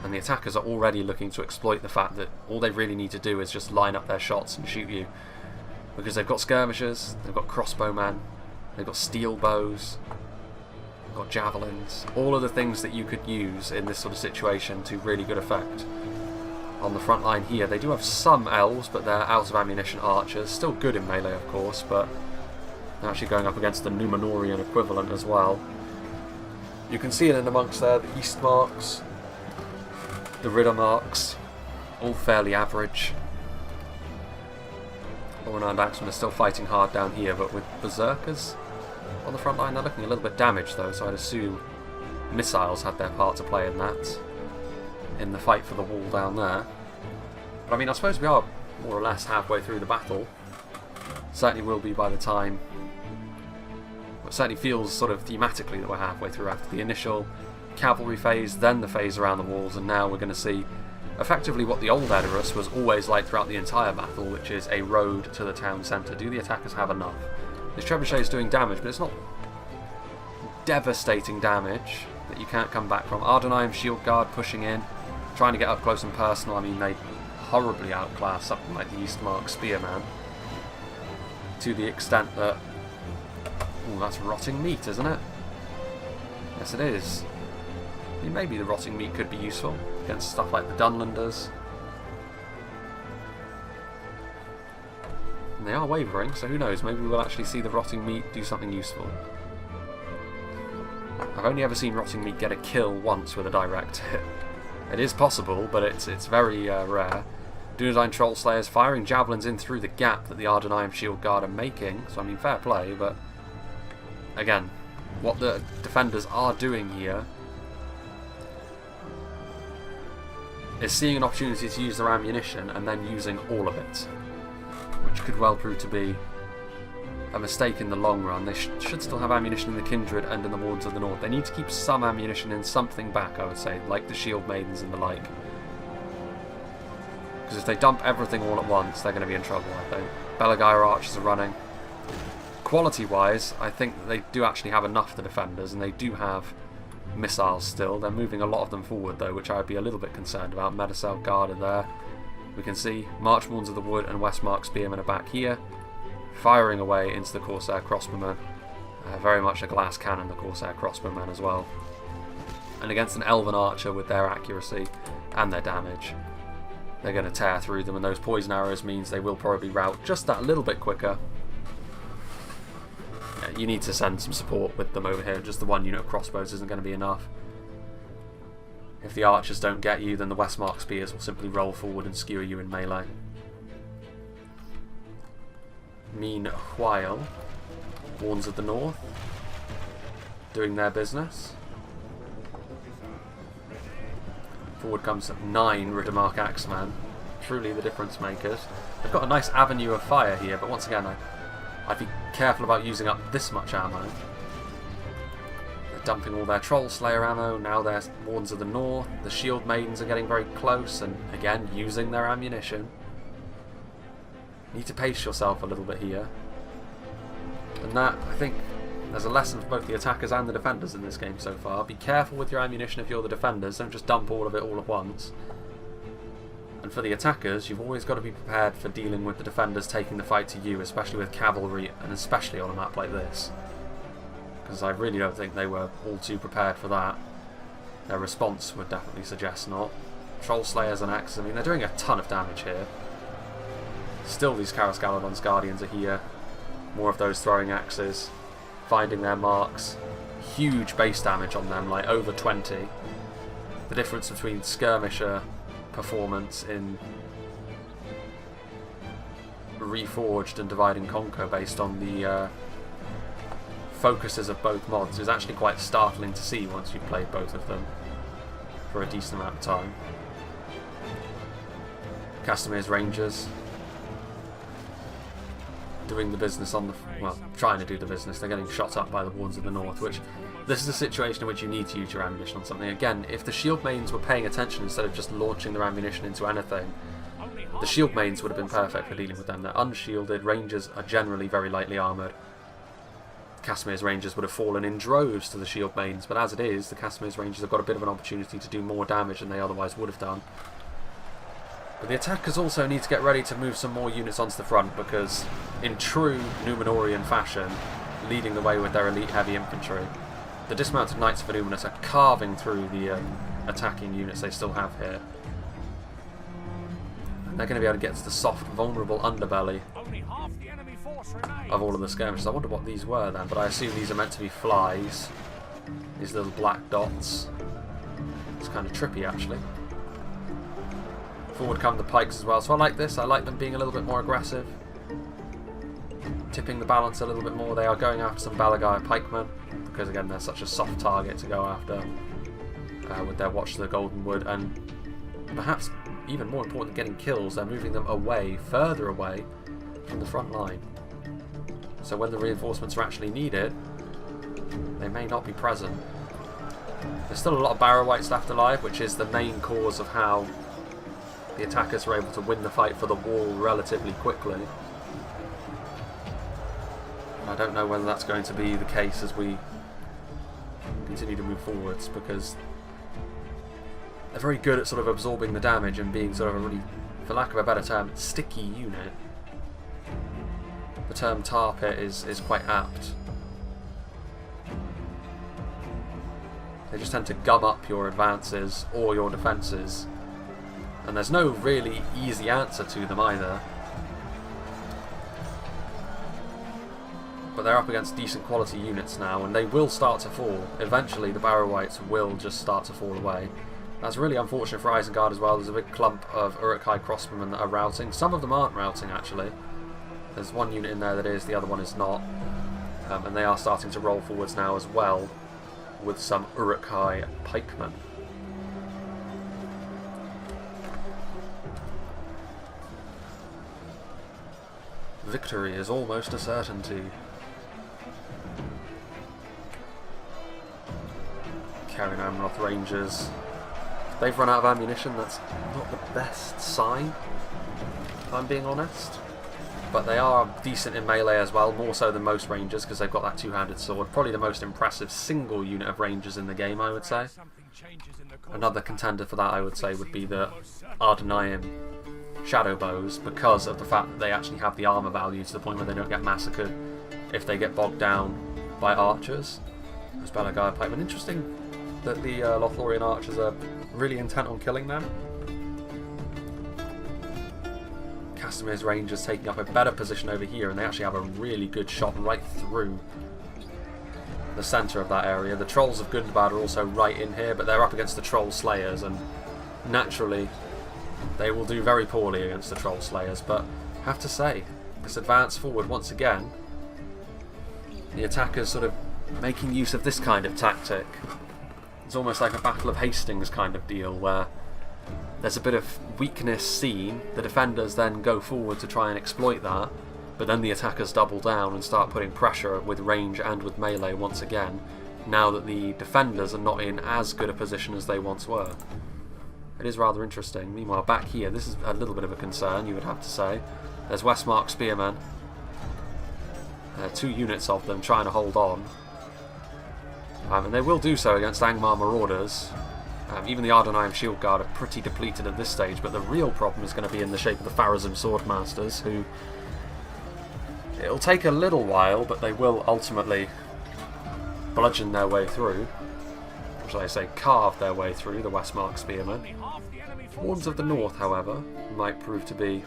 And the attackers are already looking to exploit the fact that all they really need to do is just line up their shots and shoot you. Because they've got skirmishers, they've got crossbowmen, they've got steel bows, they've got javelins, all of the things that you could use in this sort of situation to really good effect. On the front line here, they do have some elves, but they're out of ammunition archers. Still good in melee, of course, but they're actually going up against the Numenorian equivalent as well. You can see it in amongst there, the East marks, the Ridder marks, all fairly average. Rohan and Axemen are still fighting hard down here, but with Berserkers on the front line, they're looking a little bit damaged though, so I'd assume missiles had their part to play in that, in the fight for the wall down there. But I mean, I suppose we are more or less halfway through the battle. Certainly will be by the time. It certainly feels sort of thematically that we're halfway through after the initial cavalry phase, then the phase around the walls, and now we're going to see effectively what the old EDORAS was always like throughout the entire battle, which is a road to the town centre. Do the attackers have enough? This trebuchet is doing damage, but it's not devastating damage that you can't come back from. Arthedain shield guard pushing in, trying to get up close and personal. I mean, they horribly outclass something like the Eastmark Spearman, to the extent that... Ooh, that's rotting meat, isn't it? Yes, it is. I mean, maybe the rotting meat could be useful against stuff like the Dunlanders. And they are wavering, so who knows, maybe we'll actually see the rotting meat do something useful. I've only ever seen rotting meat get a kill once with a direct hit. It is possible, but it's very rare. Dunedain Troll Slayers firing javelins in through the gap that the Arthedain Shield Guard are making, so I mean, fair play, but again, what the defenders are doing here is seeing an opportunity to use their ammunition and then using all of it, which could well prove to be a mistake in the long run. They should still have ammunition in the Kindred and in the Wardens of the North. They need to keep some ammunition in something back, I would say, like the Shield Maidens and the like. Because if they dump everything all at once, they're going to be in trouble, I think. Belagair archers are running. Quality-wise, I think that they do actually have enough for the defenders, and they do have missiles still. They're moving a lot of them forward, though, which I would be a little bit concerned about. Medicel Guard are there. We can see Marchmoorns of the Wood and Westmark Spearmen are back here, firing away into the Corsair Crossbowmen. Very much a glass cannon, the Corsair Crossbowmen as well. And against an Elven Archer with their accuracy and their damage, they're going to tear through them, and those poison arrows means they will probably rout just that little bit quicker. Yeah, you need to send some support with them over here. Just the one unit of crossbows isn't going to be enough. If the archers don't get you, then the Westmark spears will simply roll forward and skewer you in melee. Meanwhile, Wardens of the North doing their business. Forward comes 9 Riddermark Axeman, truly the difference makers. They've got a nice avenue of fire here, but once again, I'd be careful about using up this much ammo. They're dumping all their Troll Slayer ammo, now they're Wardens of the North. The Shield Maidens are getting very close, and again, using their ammunition. You need to pace yourself a little bit here. And that, I think, there's a lesson for both the attackers and the defenders in this game so far. Be careful with your ammunition if you're the defenders, don't just dump all of it all at once. And for the attackers, you've always got to be prepared for dealing with the defenders taking the fight to you, especially with cavalry, and especially on a map like this. Because I really don't think they were all too prepared for that. Their response would definitely suggest not. Troll Slayers and Axes, I mean, they're doing a ton of damage here. Still, these Karas Galadon's Guardians are here. More of those throwing axes, finding their marks. Huge base damage on them, like over 20. The difference between skirmisher performance in Reforged and Divide and Conquer based on the focuses of both mods is actually quite startling to see once you've played both of them for a decent amount of time. Castamir's Rangers doing the business on the... well, trying to do the business. They're getting shot up by the Wards of the North, which... this is a situation in which you need to use your ammunition on something. Again, if the shield mains were paying attention instead of just launching their ammunition into anything, the shield mains would have been perfect for dealing with them. They're unshielded, Rangers are generally very lightly armoured. Castamir's Rangers would have fallen in droves to the shield mains, but as it is, the Castamir's Rangers have got a bit of an opportunity to do more damage than they otherwise would have done. But the attackers also need to get ready to move some more units onto the front, because in true Numenorian fashion, leading the way with their elite heavy infantry, the dismounted Knights of Numenor are carving through the attacking units they still have here. And they're going to be able to get to the soft, vulnerable underbelly of all of the skirmishes. I wonder what these were then, but I assume these are meant to be flies. These little black dots. It's kind of trippy, actually. Forward come the pikes as well, so I like this. I like them being a little bit more aggressive, tipping the balance a little bit more. They are going after some Balagai pikemen, because again they're such a soft target to go after with their Watch of the Golden Wood, and perhaps even more important than getting kills, they're moving them away, further away from the front line. So when the reinforcements are actually needed, they may not be present. There's still a lot of Barrow Wights left alive, which is the main cause of how the attackers were able to win the fight for the wall relatively quickly. I don't know whether that's going to be the case as we continue to move forwards, because they're very good at sort of absorbing the damage and being sort of a really, for lack of a better term, sticky unit. The term tar pit is quite apt. They just tend to gum up your advances or your defences, and there's no really easy answer to them either. But they're up against decent quality units now, and they will start to fall. Eventually the Barrow Wights will just start to fall away. That's really unfortunate for Isengard as well. There's a big clump of Uruk-hai crossbowmen that are routing. Some of them aren't routing, actually. There's one unit in there that is, the other one is not. And they are starting to roll forwards now as well, with some Uruk-hai pikemen. Victory is almost a certainty. Carrying Amroth Rangers. They've run out of ammunition. That's not the best sign, if I'm being honest. But they are decent in melee as well, more so than most Rangers, because they've got that two-handed sword. Probably the most impressive single unit of Rangers in the game, I would say. Another contender for that, I would say, would be the Arthedain shadow bows, because of the fact that they actually have the armour value to the point where they don't get massacred if they get bogged down by archers. Those Balagai pikemen. Interesting that the Lothlorien archers are really intent on killing them. Castamir's Rangers taking up a better position over here, and they actually have a really good shot right through the centre of that area. The Trolls of Gundabad are also right in here, but they're up against the Troll Slayers, and naturally they will do very poorly against the Troll Slayers. But I have to say, this advance forward once again, the attackers sort of making use of this kind of tactic. It's almost like a Battle of Hastings kind of deal, where there's a bit of weakness seen, the defenders then go forward to try and exploit that, but then the attackers double down and start putting pressure with range and with melee once again, now that the defenders are not in as good a position as they once were. It is rather interesting. Meanwhile, back here, this is a little bit of a concern, you would have to say. There's Westmark Spearmen. Two units of them trying to hold on. And they will do so against Angmar Marauders. Even the Arthedain Shield Guard are pretty depleted at this stage, but the real problem is going to be in the shape of the Pharazim Swordmasters, who... it'll take a little while, but they will ultimately bludgeon their way through. Or shall I say, carve their way through the Westmark Spearmen. Wards of the North, however, might prove to be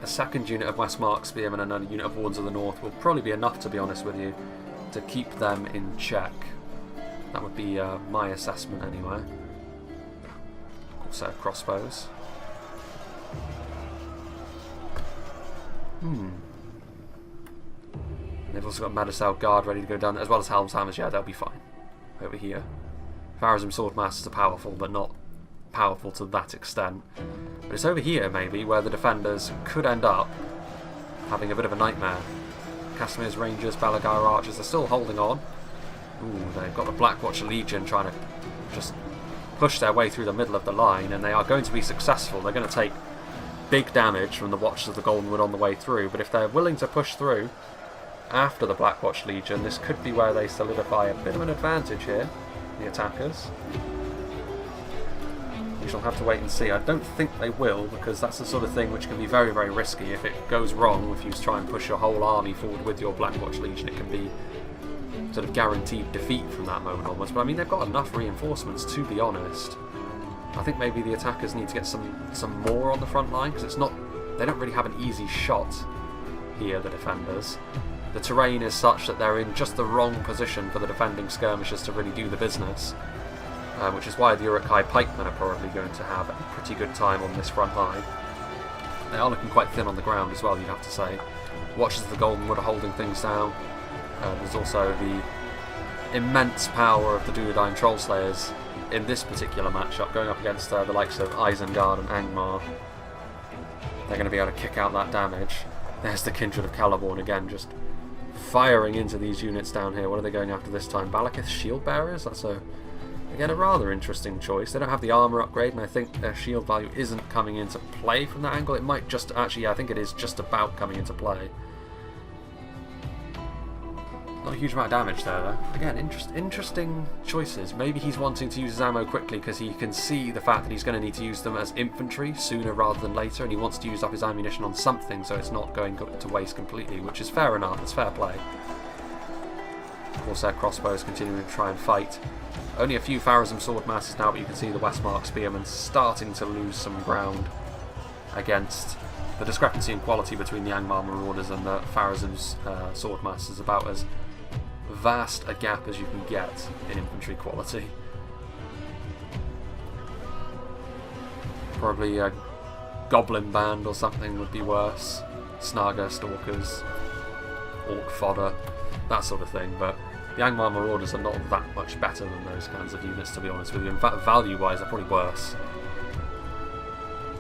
a second unit of Westmark Spearmen and a unit of Wards of the North will probably be enough, to be honest with you, to keep them in check. That would be my assessment anyway. Also crossbows. They've also got Medicel Guard ready to go down, as well as Helm's Hammers. Yeah, they'll be fine over here. Farazim Swordmasters are powerful, but not powerful to that extent. But it's over here, maybe, where the defenders could end up having a bit of a nightmare. Casimir's Rangers, Balagar Archers are still holding on. Ooh, they've got the Blackwatch Legion trying to just push their way through the middle of the line, and they are going to be successful. They're going to take big damage from the Watchers of the Goldenwood on the way through, but if they're willing to push through after the Blackwatch Legion, this could be where they solidify a bit of an advantage here, the attackers. We shall have to wait and see. I don't think they will, because that's the sort of thing which can be very, very risky. If it goes wrong, if you try and push your whole army forward with your Blackwatch Legion, it can be sort of guaranteed defeat from that moment onwards. But I mean, they've got enough reinforcements, to be honest. I think maybe the attackers need to get some more on the front line, because it's not, they don't really have an easy shot here, the defenders. The terrain is such that they're in just the wrong position for the defending skirmishers to really do the business, which is why the Uruk-hai pikemen are probably going to have a pretty good time on this front line. They are looking quite thin on the ground as well, you'd have to say. Watchers of the Goldenwood are holding things down. There's also the immense power of the Dunedain Trollslayers in this particular matchup, going up against the likes of Isengard and Angmar. They're going to be able to kick out that damage. There's the Kindred of Celeborn again, just firing into these units down here. What are they going after this time? Balakith's Shield Bearers? That's again a rather interesting choice. They don't have the armour upgrade, and I think their shield value isn't coming into play from that angle. It might just, actually, yeah, I think it is just about coming into play. Not a huge amount of damage there, though. Again, interesting choices. Maybe he's wanting to use his ammo quickly because he can see the fact that he's going to need to use them as infantry sooner rather than later, and he wants to use up his ammunition on something so it's not going to waste completely, which is fair enough. It's fair play. Corsair crossbows continuing to try and fight. Only a few Farazim Swordmasters now, but you can see the Westmark Spearmen starting to lose some ground against the discrepancy in quality between the Angmar Marauders and the Farazim's Swordmasters. About as vast a gap as you can get in infantry quality. Probably a Goblin Band or something would be worse. Snaga, Stalkers, Orc Fodder, that sort of thing, but the Angmar Marauders are not that much better than those kinds of units, to be honest with you. In fact, value-wise, they're probably worse.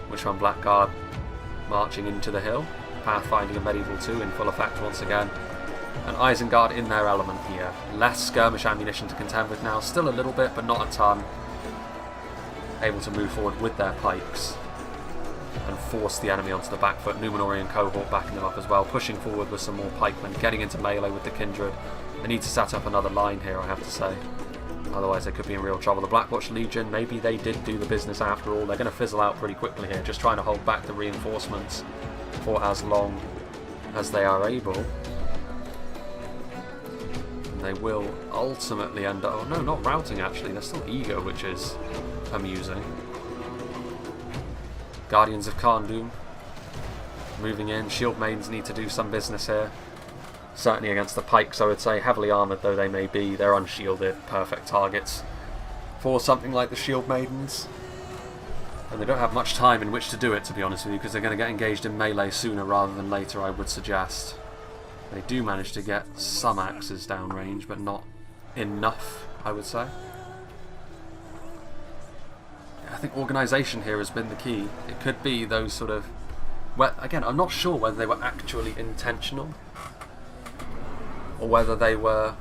Witchman Blackguard marching into the hill. Pathfinding and Medieval 2 in full effect once again. And Isengard in their element here. Less skirmish ammunition to contend with now. Still a little bit, but not a ton. Able to move forward with their pikes and force the enemy onto the back foot. Numenorian cohort backing them up as well. Pushing forward with some more pikemen. Getting into melee with the Kindred. They need to set up another line here, I have to say. Otherwise they could be in real trouble. The Blackwatch Legion, maybe they did do the business after all. They're going to fizzle out pretty quickly here. Just trying to hold back the reinforcements for as long as they are able. They will ultimately end up... Oh no, not routing actually. They're still eager, which is amusing. Guardians of Kharndoom moving in. Shield Maidens need to do some business here. Certainly against the pikes, I would say. Heavily armoured though they may be, they're unshielded. Perfect targets for something like the Shield Maidens. And they don't have much time in which to do it, to be honest with you, because they're going to get engaged in melee sooner rather than later, I would suggest. They do manage to get some axes downrange, but not enough, I would say. I think organisation here has been the key. It could be those sort of... Well, again, I'm not sure whether they were actually intentional or whether they were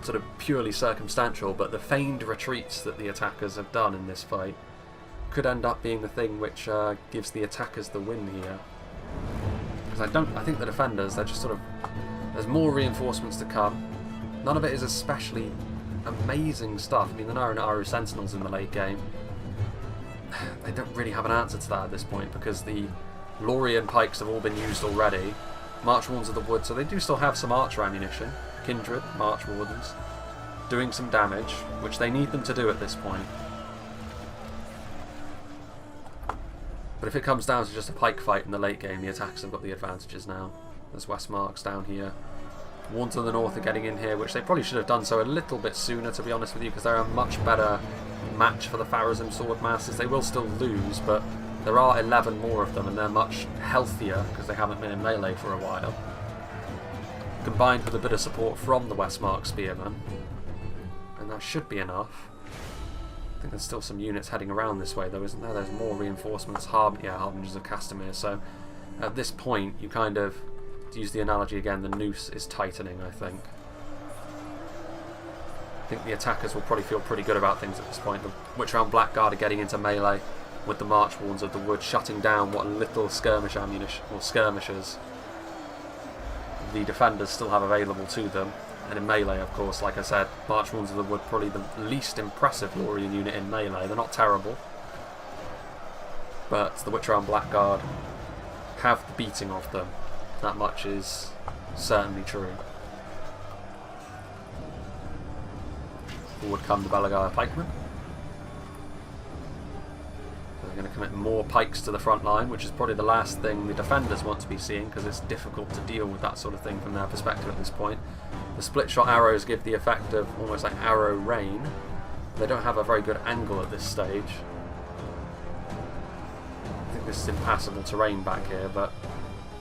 sort of purely circumstantial, but the feigned retreats that the attackers have done in this fight could end up being the thing which gives the attackers the win here. Because I think the defenders, they're just sort of... There's more reinforcements to come. None of it is especially amazing stuff. I mean, the Nara and Aru Sentinels in the late game, they don't really have an answer to that at this point, because the Lothlorien pikes have all been used already. Marchwardens of the Wood, so they do still have some archer ammunition. Kindred, Marchwardens, doing some damage, which they need them to do at this point. But if it comes down to just a pike fight in the late game, the attackers have got the advantages now. There's Westmarks down here. Warns of the North are getting in here, which they probably should have done so a little bit sooner, to be honest with you, because they're a much better match for the Farazim Swordmasters. They will still lose, but there are 11 more of them, and they're much healthier because they haven't been in melee for a while. combined with a bit of support from the Westmark Spearman, and that should be enough. I think there's still some units heading around this way though, isn't there? There's more reinforcements, Harbingers of Castamere, so at this point you kind of, to use the analogy again, the noose is tightening, I think. I think the attackers will probably feel pretty good about things at this point. The Witch-Round Blackguard are getting into melee with the Marchwarns of the Wood, shutting down what little skirmish ammunition, or skirmishers, the defenders still have available to them. And in melee, of course, like I said, Marchwarns of the Wood, probably the least impressive Lothlorien unit in melee. They're not terrible, but the Witch-Round Blackguard have the beating of them. That much is certainly true. Forward come the Belagire pikemen. They're going to commit more pikes to the front line, which is probably the last thing the defenders want to be seeing, because it's difficult to deal with that sort of thing from their perspective at this point. The split shot arrows give the effect of almost like arrow rain. They don't have a very good angle at this stage. I think this is impassable terrain back here, but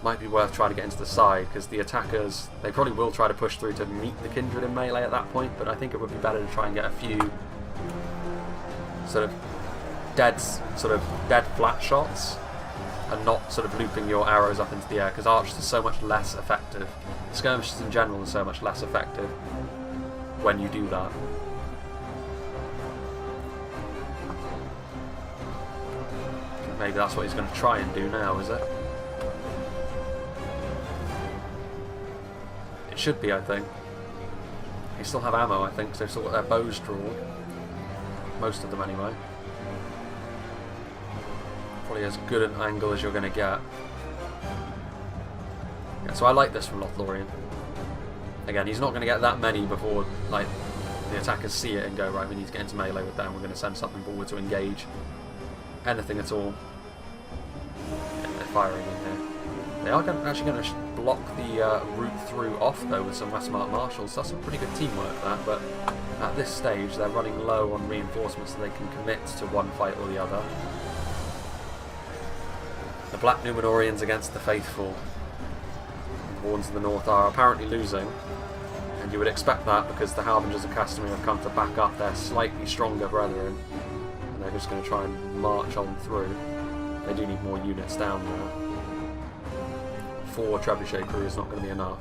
might be worth trying to get into the side, because the attackers, they probably will try to push through to meet the Kindred in melee at that point, but I think it would be better to try and get a few sort of dead flat shots and not sort of looping your arrows up into the air, because archers are so much less effective. Skirmishers in general are so much less effective when you do that. Maybe that's what he's going to try and do now, is it? It should be, I think. They still have ammo, I think, so they've still got their bows drawn. Most of them, anyway. Probably as good an angle as you're going to get. Yeah, so I like this from Lothlorien. Again, he's not going to get that many before like the attackers see it and go, right, we need to get into melee with them, we're going to send something forward to engage. Anything at all. Yeah, they're firing in here. They are actually going to block the route through off, though, with some Westmark Marshals. That's some pretty good teamwork, that, but at this stage they're running low on reinforcements, so they can commit to one fight or the other. The Black Numenorians against the Faithful. The Warns of the North are apparently losing, and you would expect that because the Harbingers of Castamere have come to back up their slightly stronger brethren, and they're just going to try and march on through. They do need more units down now. 4 trebuchet crew is not going to be enough.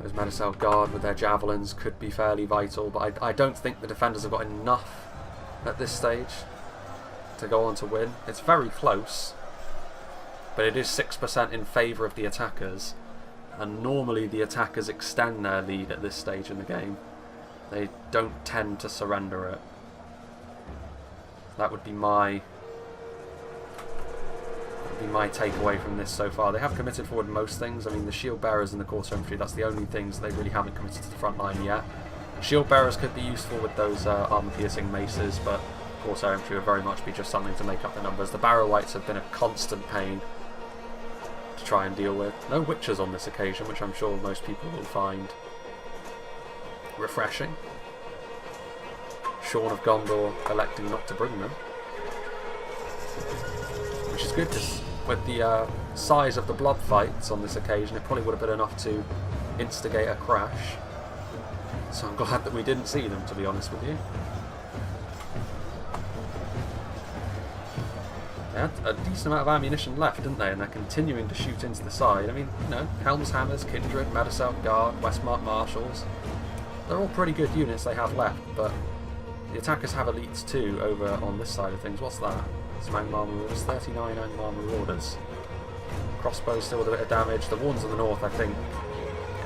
Those Medicel Guard with their javelins could be fairly vital, but I don't think the defenders have got enough at this stage to go on to win. It's very close, but it is 6% in favour of the attackers, and normally the attackers extend their lead at this stage in the game. They don't tend to surrender it. That would be my takeaway from this so far. They have committed forward most things. I mean, the shield bearers and the quarter infantry, that's the only things they really haven't committed to the front line yet. Shield bearers could be useful with those armor piercing maces, but quarter infantry would very much be just something to make up the numbers. The barrow wights have been a constant pain to try and deal with. No witches on this occasion, which I'm sure most people will find refreshing. Sean of Gondor electing not to bring them, which is good, because with the size of the blood fights on this occasion, it probably would have been enough to instigate a crash. So I'm glad that we didn't see them, to be honest with you. They had a decent amount of ammunition left, didn't they? And they're continuing to shoot into the side. I mean, you know, Helm's Hammers, Kindred, Medicel Guard, Westmark Marshals. They're all pretty good units they have left, but the attackers have elites too over on this side of things. What's that? Some Angmar Marauders, 39 Angmar Marauders. Crossbows still with a bit of damage. The Warns of the North, I think,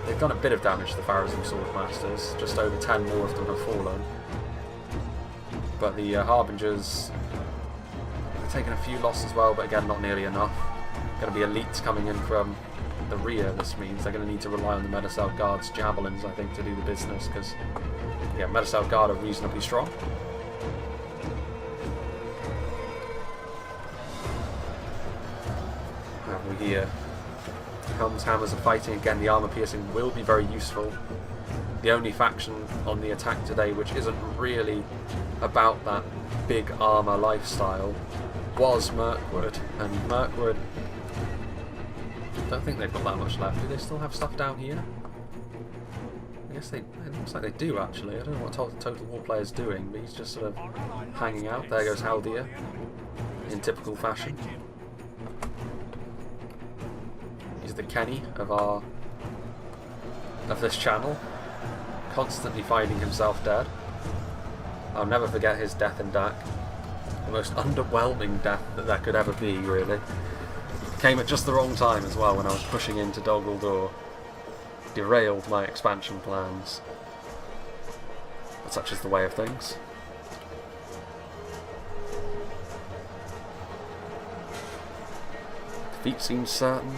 they've done a bit of damage to the Pharazim Swordmasters. Just over 10 more of them have fallen. But the Harbingers have taken a few losses as well, but again, not nearly enough. Going to be elites coming in from the rear, this means. They're going to need to rely on the Medicel Guard's javelins, I think, to do the business, because, yeah, Medicel Guard are reasonably strong. We hear Helm's Hammers are fighting again. The armor piercing will be very useful. The only faction on the attack today which isn't really about that big armor lifestyle was Mirkwood, and Mirkwood Don't think they've got that much left. Do they still have stuff down here? I guess it looks like they do actually. I don't know what Total War player's doing, but he's just sort of hanging out. There goes Haldir, in typical fashion. He's the Kenny of this channel, constantly finding himself dead. I'll never forget his death in Dak. The most underwhelming death that there could ever be, really. Came at just the wrong time as well, when I was pushing into Dol Guldur. Derailed my expansion plans. But such is the way of things. Defeat seems certain.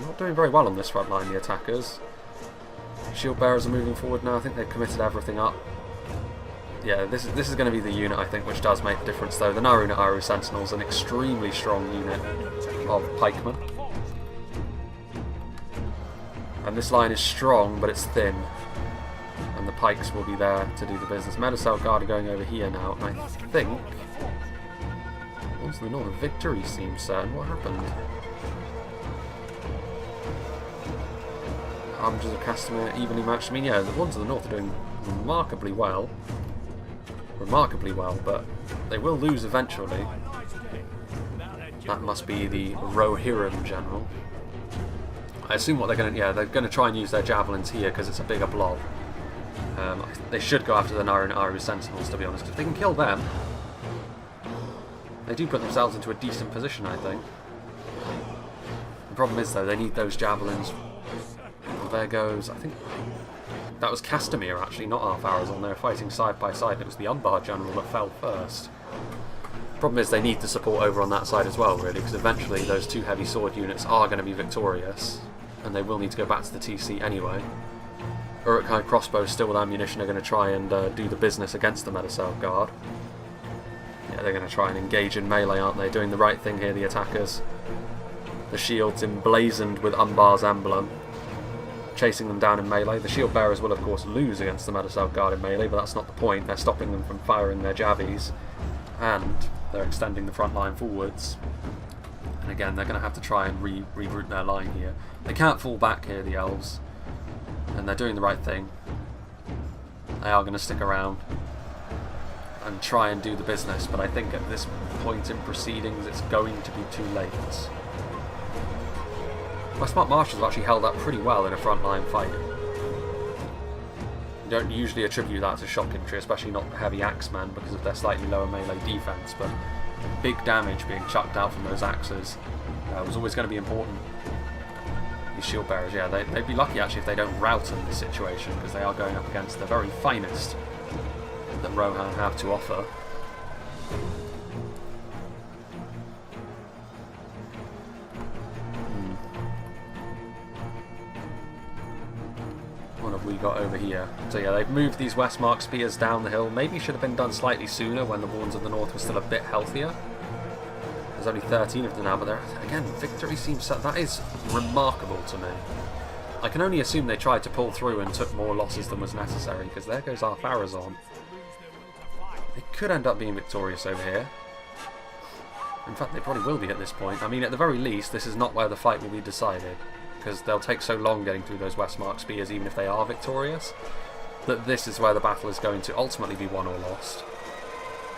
Not doing very well on this front line, the attackers. Shield bearers are moving forward now. I think they've committed everything up. Yeah, this is going to be the unit, I think, which does make a difference, though. The Naru Sentinels, an extremely strong unit of pikemen. And this line is strong, but it's thin. And the pikes will be there to do the business. Medicell Guard are going over here now, and I think... Once the North, victory seems certain. What happened? Armigers of Castamere evenly matched. I mean, yeah, the ones to the north are doing remarkably well. But they will lose eventually. That must be the Rohirrim general. I assume what they're going to... Yeah, they're going to try and use their javelins here because it's a bigger blob. They should go after the Naru Sentinels, to be honest. If they can kill them, they do put themselves into a decent position, I think. The problem is, though, they need those javelins. Well, there goes... I think... That was Castamere, actually, not Arthedain. They were fighting side by side. It was the Umbar general that fell first. Problem is, they need the support over on that side as well, really, because eventually those two heavy sword units are going to be victorious, and they will need to go back to the TC anyway. Uruk-hai crossbows, still with ammunition, are going to try and do the business against the Medicell Guard. Yeah, they're going to try and engage in melee, aren't they? Doing the right thing here, the attackers. The shields emblazoned with Umbar's emblem, chasing them down in melee. The shield bearers will, of course, lose against the Medicell Guard in melee, but that's not the point. They're stopping them from firing their javies, and they're extending the front line forwards. And again, they're going to have to try and reroute their line here. They can't fall back here, the elves, and they're doing the right thing. They are going to stick around and try and do the business, but I think at this point in proceedings it's going to be too late. My smart marshals have actually held up pretty well in a frontline fight. You don't usually attribute that to shock infantry, especially not heavy axeman, because of their slightly lower melee defense, but big damage being chucked out from those axes was always going to be important. These shield bearers, yeah, they'd be lucky actually if they don't rout in this situation, because they are going up against the very finest that Rohan have to offer. What have we got over here? So yeah, they've moved these Westmark spears down the hill. Maybe should have been done slightly sooner when the Warns of the North were still a bit healthier. There's only 13 of them now, but again, victory seems set. That is remarkable to me. I can only assume they tried to pull through and took more losses than was necessary, because there goes Arthedain. They could end up being victorious over here. In fact, they probably will be at this point. I mean, at the very least, this is not where the fight will be decided, because they'll take so long getting through those Westmark spears, even if they are victorious, that this is where the battle is going to ultimately be won or lost.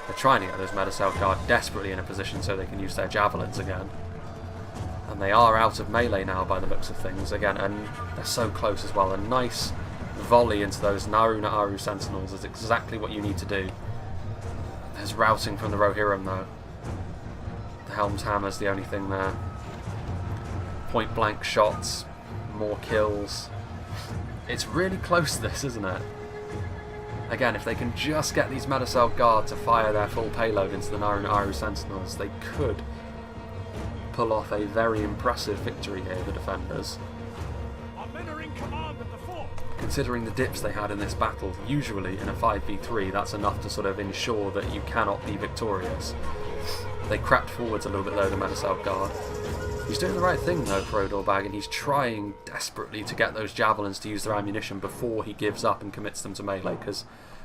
They're trying to get those Medicell Guard desperately in a position so they can use their javelins again. And they are out of melee now by the looks of things again, and they're so close as well. A nice volley into those Naru Sentinels is exactly what you need to do. There's routing from the Rohirrim though. The Helm's Hammer's the only thing there. Point blank shots, more kills. It's really close this, isn't it? Again, if they can just get these Medicell Guard to fire their full payload into the Naru Sentinels, they could pull off a very impressive victory here, the defenders. Our men are in command at the fort. Considering the dips they had in this battle, usually in a 5v3, that's enough to sort of ensure that you cannot be victorious. They crept forwards a little bit though, the Medicell Guard. He's doing the right thing though, Frodor Bag, and he's trying desperately to get those javelins to use their ammunition before he gives up and commits them to melee, because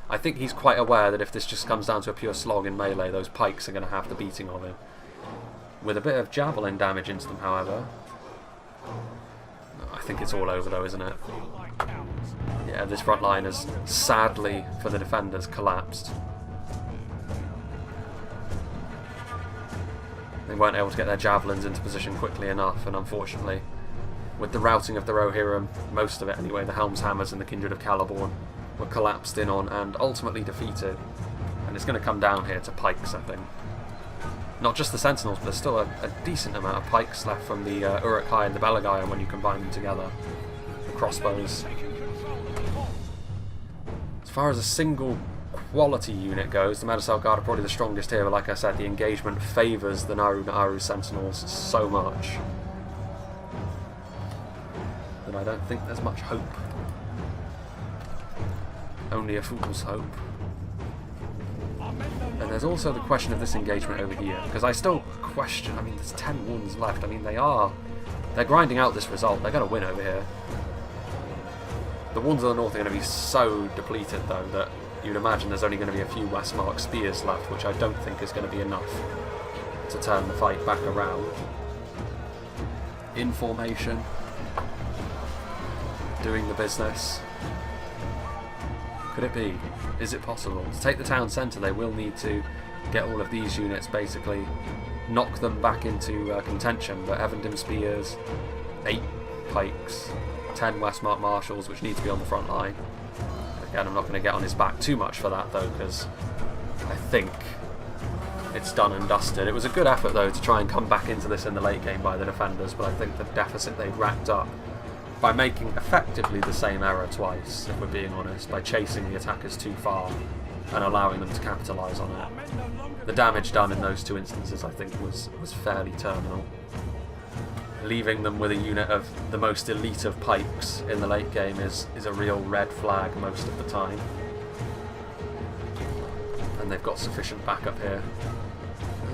I think he's quite aware that if this just comes down to a pure slog in melee, those pikes are going to have the beating of him. With a bit of javelin damage into them, however, I think it's all over though, isn't it? Yeah, this front line has sadly for the defenders collapsed. They weren't able to get their javelins into position quickly enough, and unfortunately, with the routing of the Rohirrim, most of it anyway, the Helm's Hammers and the Kindred of Celeborn were collapsed in on and ultimately defeated. And it's going to come down here to pikes, I think. Not just the Sentinels, but there's still a decent amount of pikes left from the Uruk-hai and the Belagaea when you combine them together. The crossbows. As far as a single quality unit goes, the Medicel Guard are probably the strongest here, but like I said, the engagement favours the Naru Sentinels so much that I don't think there's much hope. Only a fool's hope. And there's also the question of this engagement over here, because I still question, I mean, there's 10 wounds left. I mean, they're grinding out this result. They're going to win over here. The wounds of the north are going to be so depleted, though, that you'd imagine there's only going to be a few Westmark spears left, which I don't think is going to be enough to turn the fight back around. In formation. Doing the business. Could it be? Is it possible? To take the town centre, they will need to get all of these units, basically knock them back into contention. But Evandim Spears, 8 pikes, 10 Westmark Marshals, which need to be on the front line. Again, I'm not going to get on his back too much for that, though, because I think it's done and dusted. It was a good effort, though, to try and come back into this in the late game by the defenders, but I think the deficit they've racked up by making effectively the same error twice, if we're being honest, by chasing the attackers too far and allowing them to capitalise on it. The damage done in those 2 instances, I think, was fairly terminal. Leaving them with a unit of the most elite of pikes in the late game is a real red flag most of the time. And they've got sufficient backup here.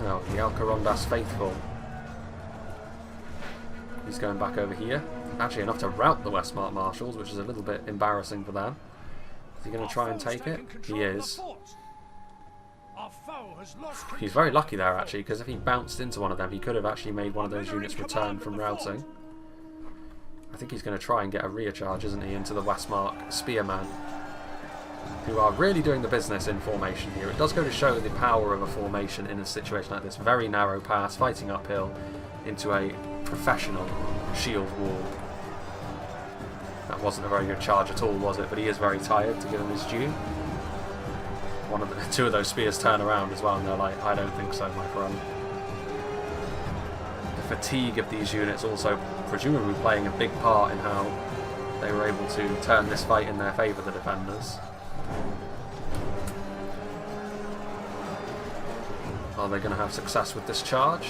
Oh, the Alcarondas Faithful. He's going back over here. Actually enough to rout the Westmark Marshals, which is a little bit embarrassing for them. Is he going to try and take it? He is. He's very lucky there, actually, because if he bounced into one of them, he could have actually made one of those units return from routing. I think he's going to try and get a rear charge, isn't he, into the Westmark Spearman, who are really doing the business in formation here. It does go to show the power of a formation in a situation like this. Very narrow pass, fighting uphill into a professional shield wall. That wasn't a very good charge at all, was it? But he is very tired, to give him his due. Two of those spears turn around as well, and they're like, I don't think so, my friend. The fatigue of these units also presumably playing a big part in how they were able to turn this fight in their favour, the defenders. Are they going to have success with this charge?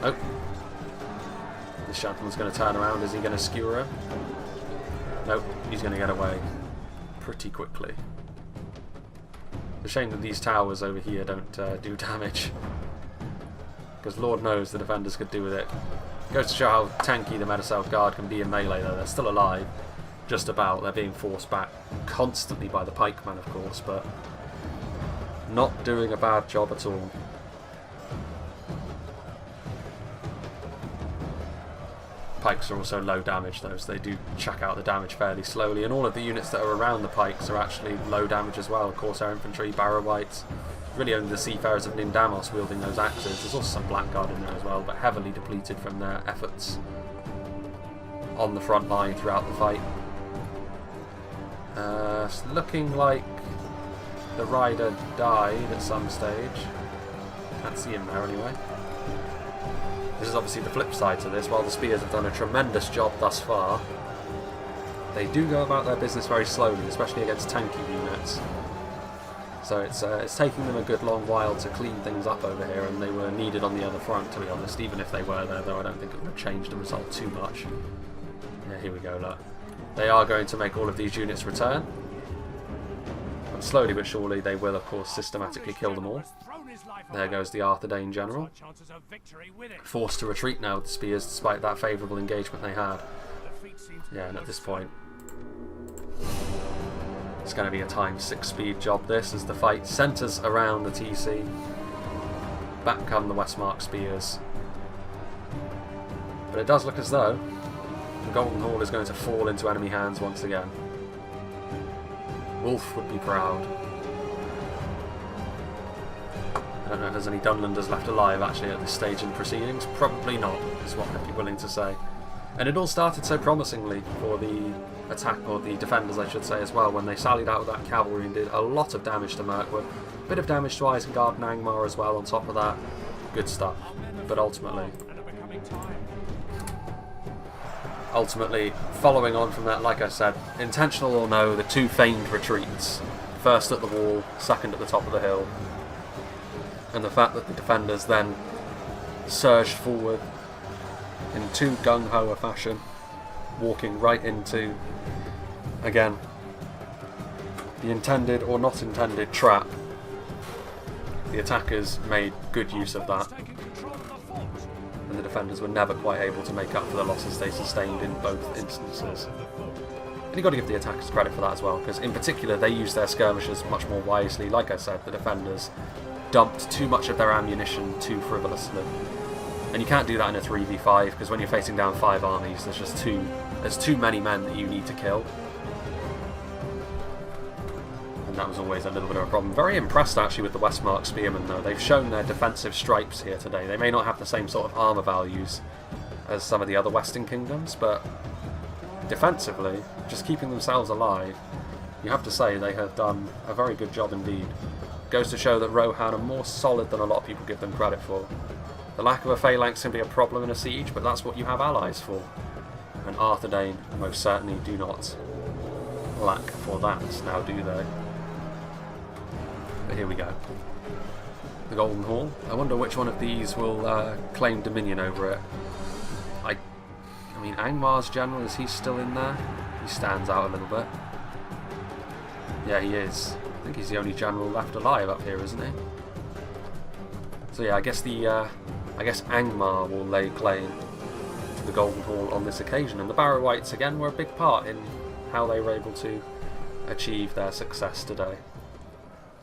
Nope. This gentleman's going to turn around. Is he going to skewer him? Nope, he's going to get away pretty quickly. It's a shame that these towers over here don't do damage, because Lord knows the defenders could do with it. Goes to show how tanky the Medicel Guard can be in melee, though. They're still alive, just about. They're being forced back constantly by the pikemen, of course, but not doing a bad job at all. Pikes are also low damage, though, so they do chuck out the damage fairly slowly, and all of the units that are around the pikes are actually low damage as well. Corsair Infantry, Barrow-wights, really only the Seafarers of Nindamos wielding those axes. There's also some Blackguard in there as well, but heavily depleted from their efforts on the front line throughout the fight. It's looking like the rider died at some stage. Can't see him there anyway. This is obviously the flip side to this. While the spears have done a tremendous job thus far, they do go about their business very slowly, especially against tanky units. So it's taking them a good long while to clean things up over here, and they were needed on the other front, to be honest. Even if they were there, though, I don't think it would have changed the result too much. Yeah, here we go, look. They are going to make all of these units return. And slowly but surely they will, of course, systematically kill them all. There goes the Arthedain general. Forced to retreat now with the spears, despite that favourable engagement they had. Yeah, and at this point, it's going to be a times 6 speed job, this, as the fight centres around the TC. Back come the Westmark spears. But it does look as though The Golden Hall is going to fall into enemy hands once again. Wolf would be proud. I don't know if there's any Dunlanders left alive actually at this stage in the proceedings. Probably not, is what I'd be willing to say. And it all started so promisingly for the attack, or the defenders I should say as well, when they sallied out with that cavalry and did a lot of damage to Mirkwood. A bit of damage to Isengard and Angmar as well on top of that. Good stuff. But ultimately, following on from that, like I said, intentional or no, the two feigned retreats. First at the wall, second at the top of the hill. And the fact that the defenders then surged forward in too gung-ho a fashion, walking right into, again, the intended or not intended trap. The attackers made good use of that, and the defenders were never quite able to make up for the losses they sustained in both instances. And you've got to give the attackers credit for that as well, because in particular they used their skirmishers much more wisely. Like I said, the defenders dumped too much of their ammunition too frivolously. And you can't do that in a 3v5, because when you're facing down 5 armies, there's too many men that you need to kill. And that was always a little bit of a problem. Very impressed actually with the Westmark Spearmen though. They've shown their defensive stripes here today. They may not have the same sort of armour values as some of the other Western Kingdoms, but defensively, just keeping themselves alive, you have to say they have done a very good job indeed. Goes to show that Rohan are more solid than a lot of people give them credit for. The lack of a phalanx can be a problem in a siege, but that's what you have allies for. And Arthedain most certainly do not lack for that, now do they? But here we go. The Golden Hall. I wonder which one of these will claim dominion over it. I mean, Angmar's general, is he still in there? He stands out a little bit. Yeah, he is. I think he's the only general left alive up here, isn't he? So yeah, I guess Angmar will lay claim to the Golden Hall on this occasion, and the Barrow-wights again were a big part in how they were able to achieve their success today.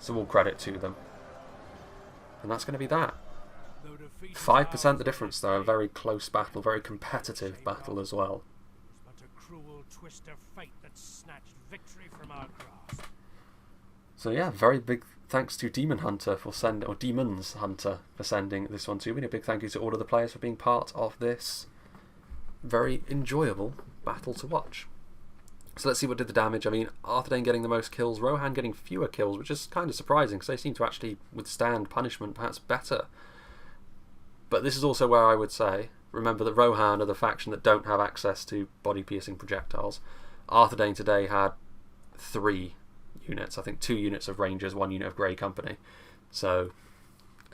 So all credit to them. And that's going to be that. 5% the difference though, a very close battle, very competitive battle as well. But a cruel twist of fate that snatched victory from our grasp. So yeah, very big thanks to Demons Hunter for sending this one to me. A big thank you to all of the players for being part of this very enjoyable battle to watch. So let's see what did the damage. I mean, Arthedain getting the most kills, Rohan getting fewer kills, which is kind of surprising because they seem to actually withstand punishment perhaps better. But this is also where I would say, remember that Rohan are the faction that don't have access to body-piercing projectiles. Arthedain today had 3 units, I think 2 units of Rangers, 1 unit of Grey Company. So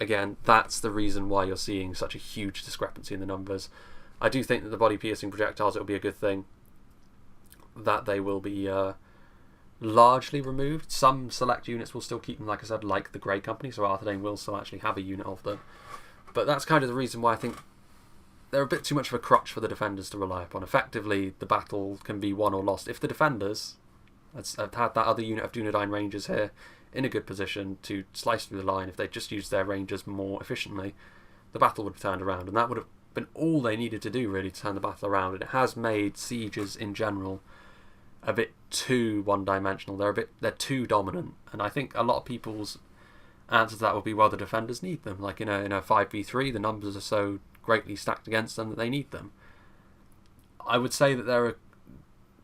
again, that's the reason why you're seeing such a huge discrepancy in the numbers. I do think that the body-piercing projectiles, it will be a good thing that they will be largely removed. Some select units will still keep them, like I said, like the Grey Company, so Arthedain will still actually have a unit of them. But that's kind of the reason why I think they're a bit too much of a crutch for the defenders to rely upon. Effectively, the battle can be won or lost if the defenders have had that other unit of Dunedain Rangers here in a good position to slice through the line. If they just used their Rangers more efficiently, the battle would have turned around, and that would have been all they needed to do really to turn the battle around. And it has made sieges in general a bit too one-dimensional. They're too dominant, and I think a lot of people's answer to that would be, well, the defenders need them. Like in a 5v3, the numbers are so greatly stacked against them that they need them. I would say that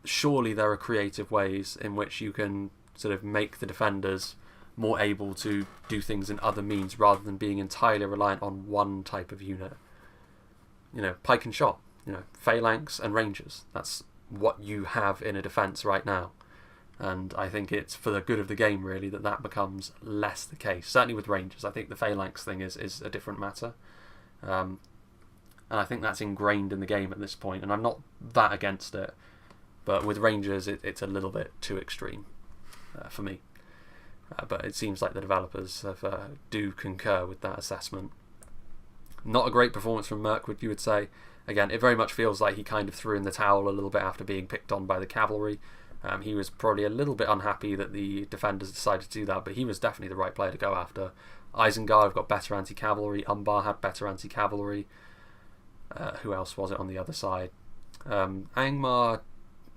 surely there are creative ways in which you can sort of make the defenders more able to do things in other means rather than being entirely reliant on one type of unit. You know, pike and shot, phalanx and rangers. That's what you have in a defence right now. And I think it's for the good of the game, really, that becomes less the case. Certainly with Rangers. I think the phalanx thing is a different matter. And I think that's ingrained in the game at this point. And I'm not that against it. But with Rangers, it's a little bit too extreme for me. But it seems like the developers do concur with that assessment. Not a great performance from Mirkwood, you would say. Again, it very much feels like he kind of threw in the towel a little bit after being picked on by the cavalry. He was probably a little bit unhappy that the defenders decided to do that, but he was definitely the right player to go after. Isengard have got better anti-cavalry. Umbar had better anti-cavalry. Who else was it on the other side? Angmar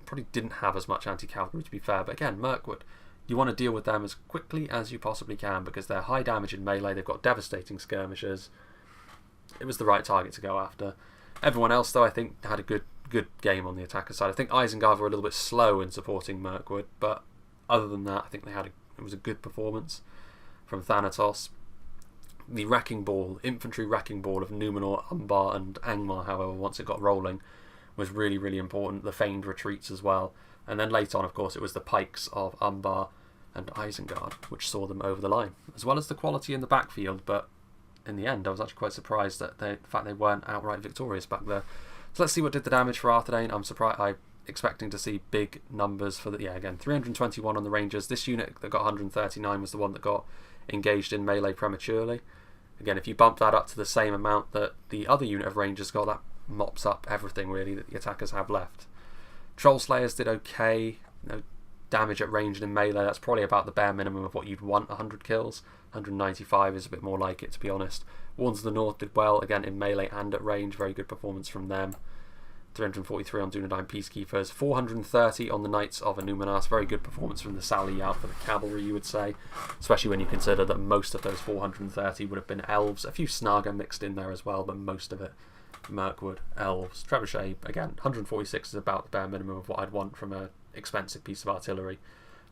probably didn't have as much anti-cavalry, to be fair, but again, Mirkwood, you want to deal with them as quickly as you possibly can because they're high damage in melee, they've got devastating skirmishers. It was the right target to go after. Everyone else, though, I think had a good game on the attacker side. I think Isengard were a little bit slow in supporting Mirkwood, but other than that, I think it was a good performance from Thanatos. The wrecking ball, infantry wrecking ball of Numenor, Umbar and Angmar, however, once it got rolling, was really, really important. The feigned retreats as well. And then later on, of course, it was the pikes of Umbar and Isengard, which saw them over the line, as well as the quality in the backfield. But in the end, I was actually quite surprised at the fact they weren't outright victorious back there. So let's see what did the damage for Arthedain. I'm expecting to see big numbers for the... Yeah, again, 321 on the Rangers. This unit that got 139 was the one that got engaged in melee prematurely. Again, if you bump that up to the same amount that the other unit of Rangers got, that mops up everything, really, that the attackers have left. Troll Slayers did okay. Damage at range and in melee, that's probably about the bare minimum of what you'd want 100 kills. 195 is a bit more like it, to be honest. Warns of the North did well, again, in melee and at range. Very good performance from them. 343 on Dunedain Peacekeepers. 430 on the Knights of Numenor. Very good performance from the Sally out for the Cavalry, you would say. Especially when you consider that most of those 430 would have been Elves. A few Snaga mixed in there as well, but most of it Mirkwood, Elves. Trebuchet, again, 146 is about the bare minimum of what I'd want from an expensive piece of artillery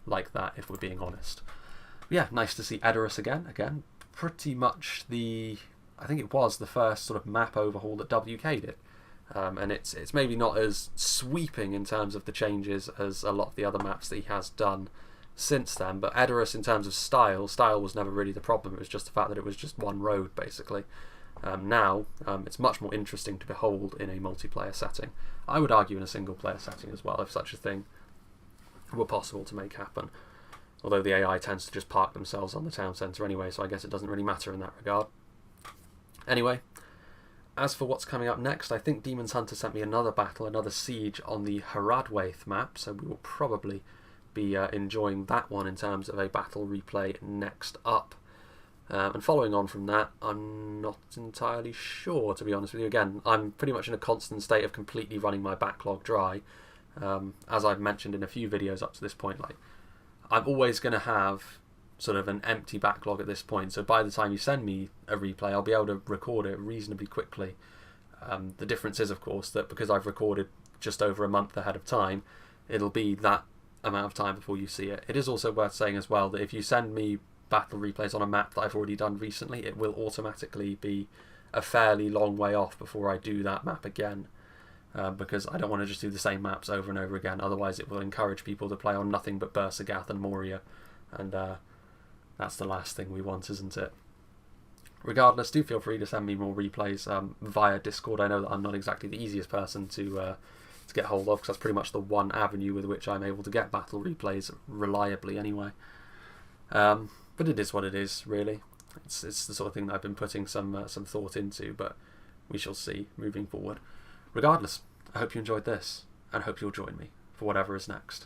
like that, if we're being honest. Yeah, nice to see EDORAS again. Again, pretty much I think it was the first sort of map overhaul that WK did. And it's maybe not as sweeping in terms of the changes as a lot of the other maps that he has done since then, but EDORAS in terms of style was never really the problem. It was just the fact that it was just one road, basically. Now, it's much more interesting to behold in a multiplayer setting. I would argue in a single player setting as well, if such a thing were possible to make happen. Although the AI tends to just park themselves on the town centre anyway, so I guess it doesn't really matter in that regard. Anyway, as for what's coming up next, I think Demon's Hunter sent me another battle, another siege on the Haradwaith map, so we will probably be enjoying that one in terms of a battle replay next up. And following on from that, I'm not entirely sure, to be honest with you. Again, I'm pretty much in a constant state of completely running my backlog dry. As I've mentioned in a few videos up to this point, like, I'm always going to have sort of an empty backlog at this point, so by the time you send me a replay, I'll be able to record it reasonably quickly. The difference is, of course, that because I've recorded just over a month ahead of time, it'll be that amount of time before you see it. It is also worth saying as well that if you send me battle replays on a map that I've already done recently, it will automatically be a fairly long way off before I do that map again, because I don't want to just do the same maps over and over again. Otherwise it will encourage people to play on nothing but Bersergath and Moria, and that's the last thing we want, isn't it? Regardless, do feel free to send me more replays via Discord. I know that I'm not exactly the easiest person to get hold of, because that's pretty much the one avenue with which I'm able to get battle replays reliably anyway. But it is what it is, really. It's the sort of thing that I've been putting some thought into, but we shall see moving forward. Regardless, I hope you enjoyed this, and hope you'll join me for whatever is next.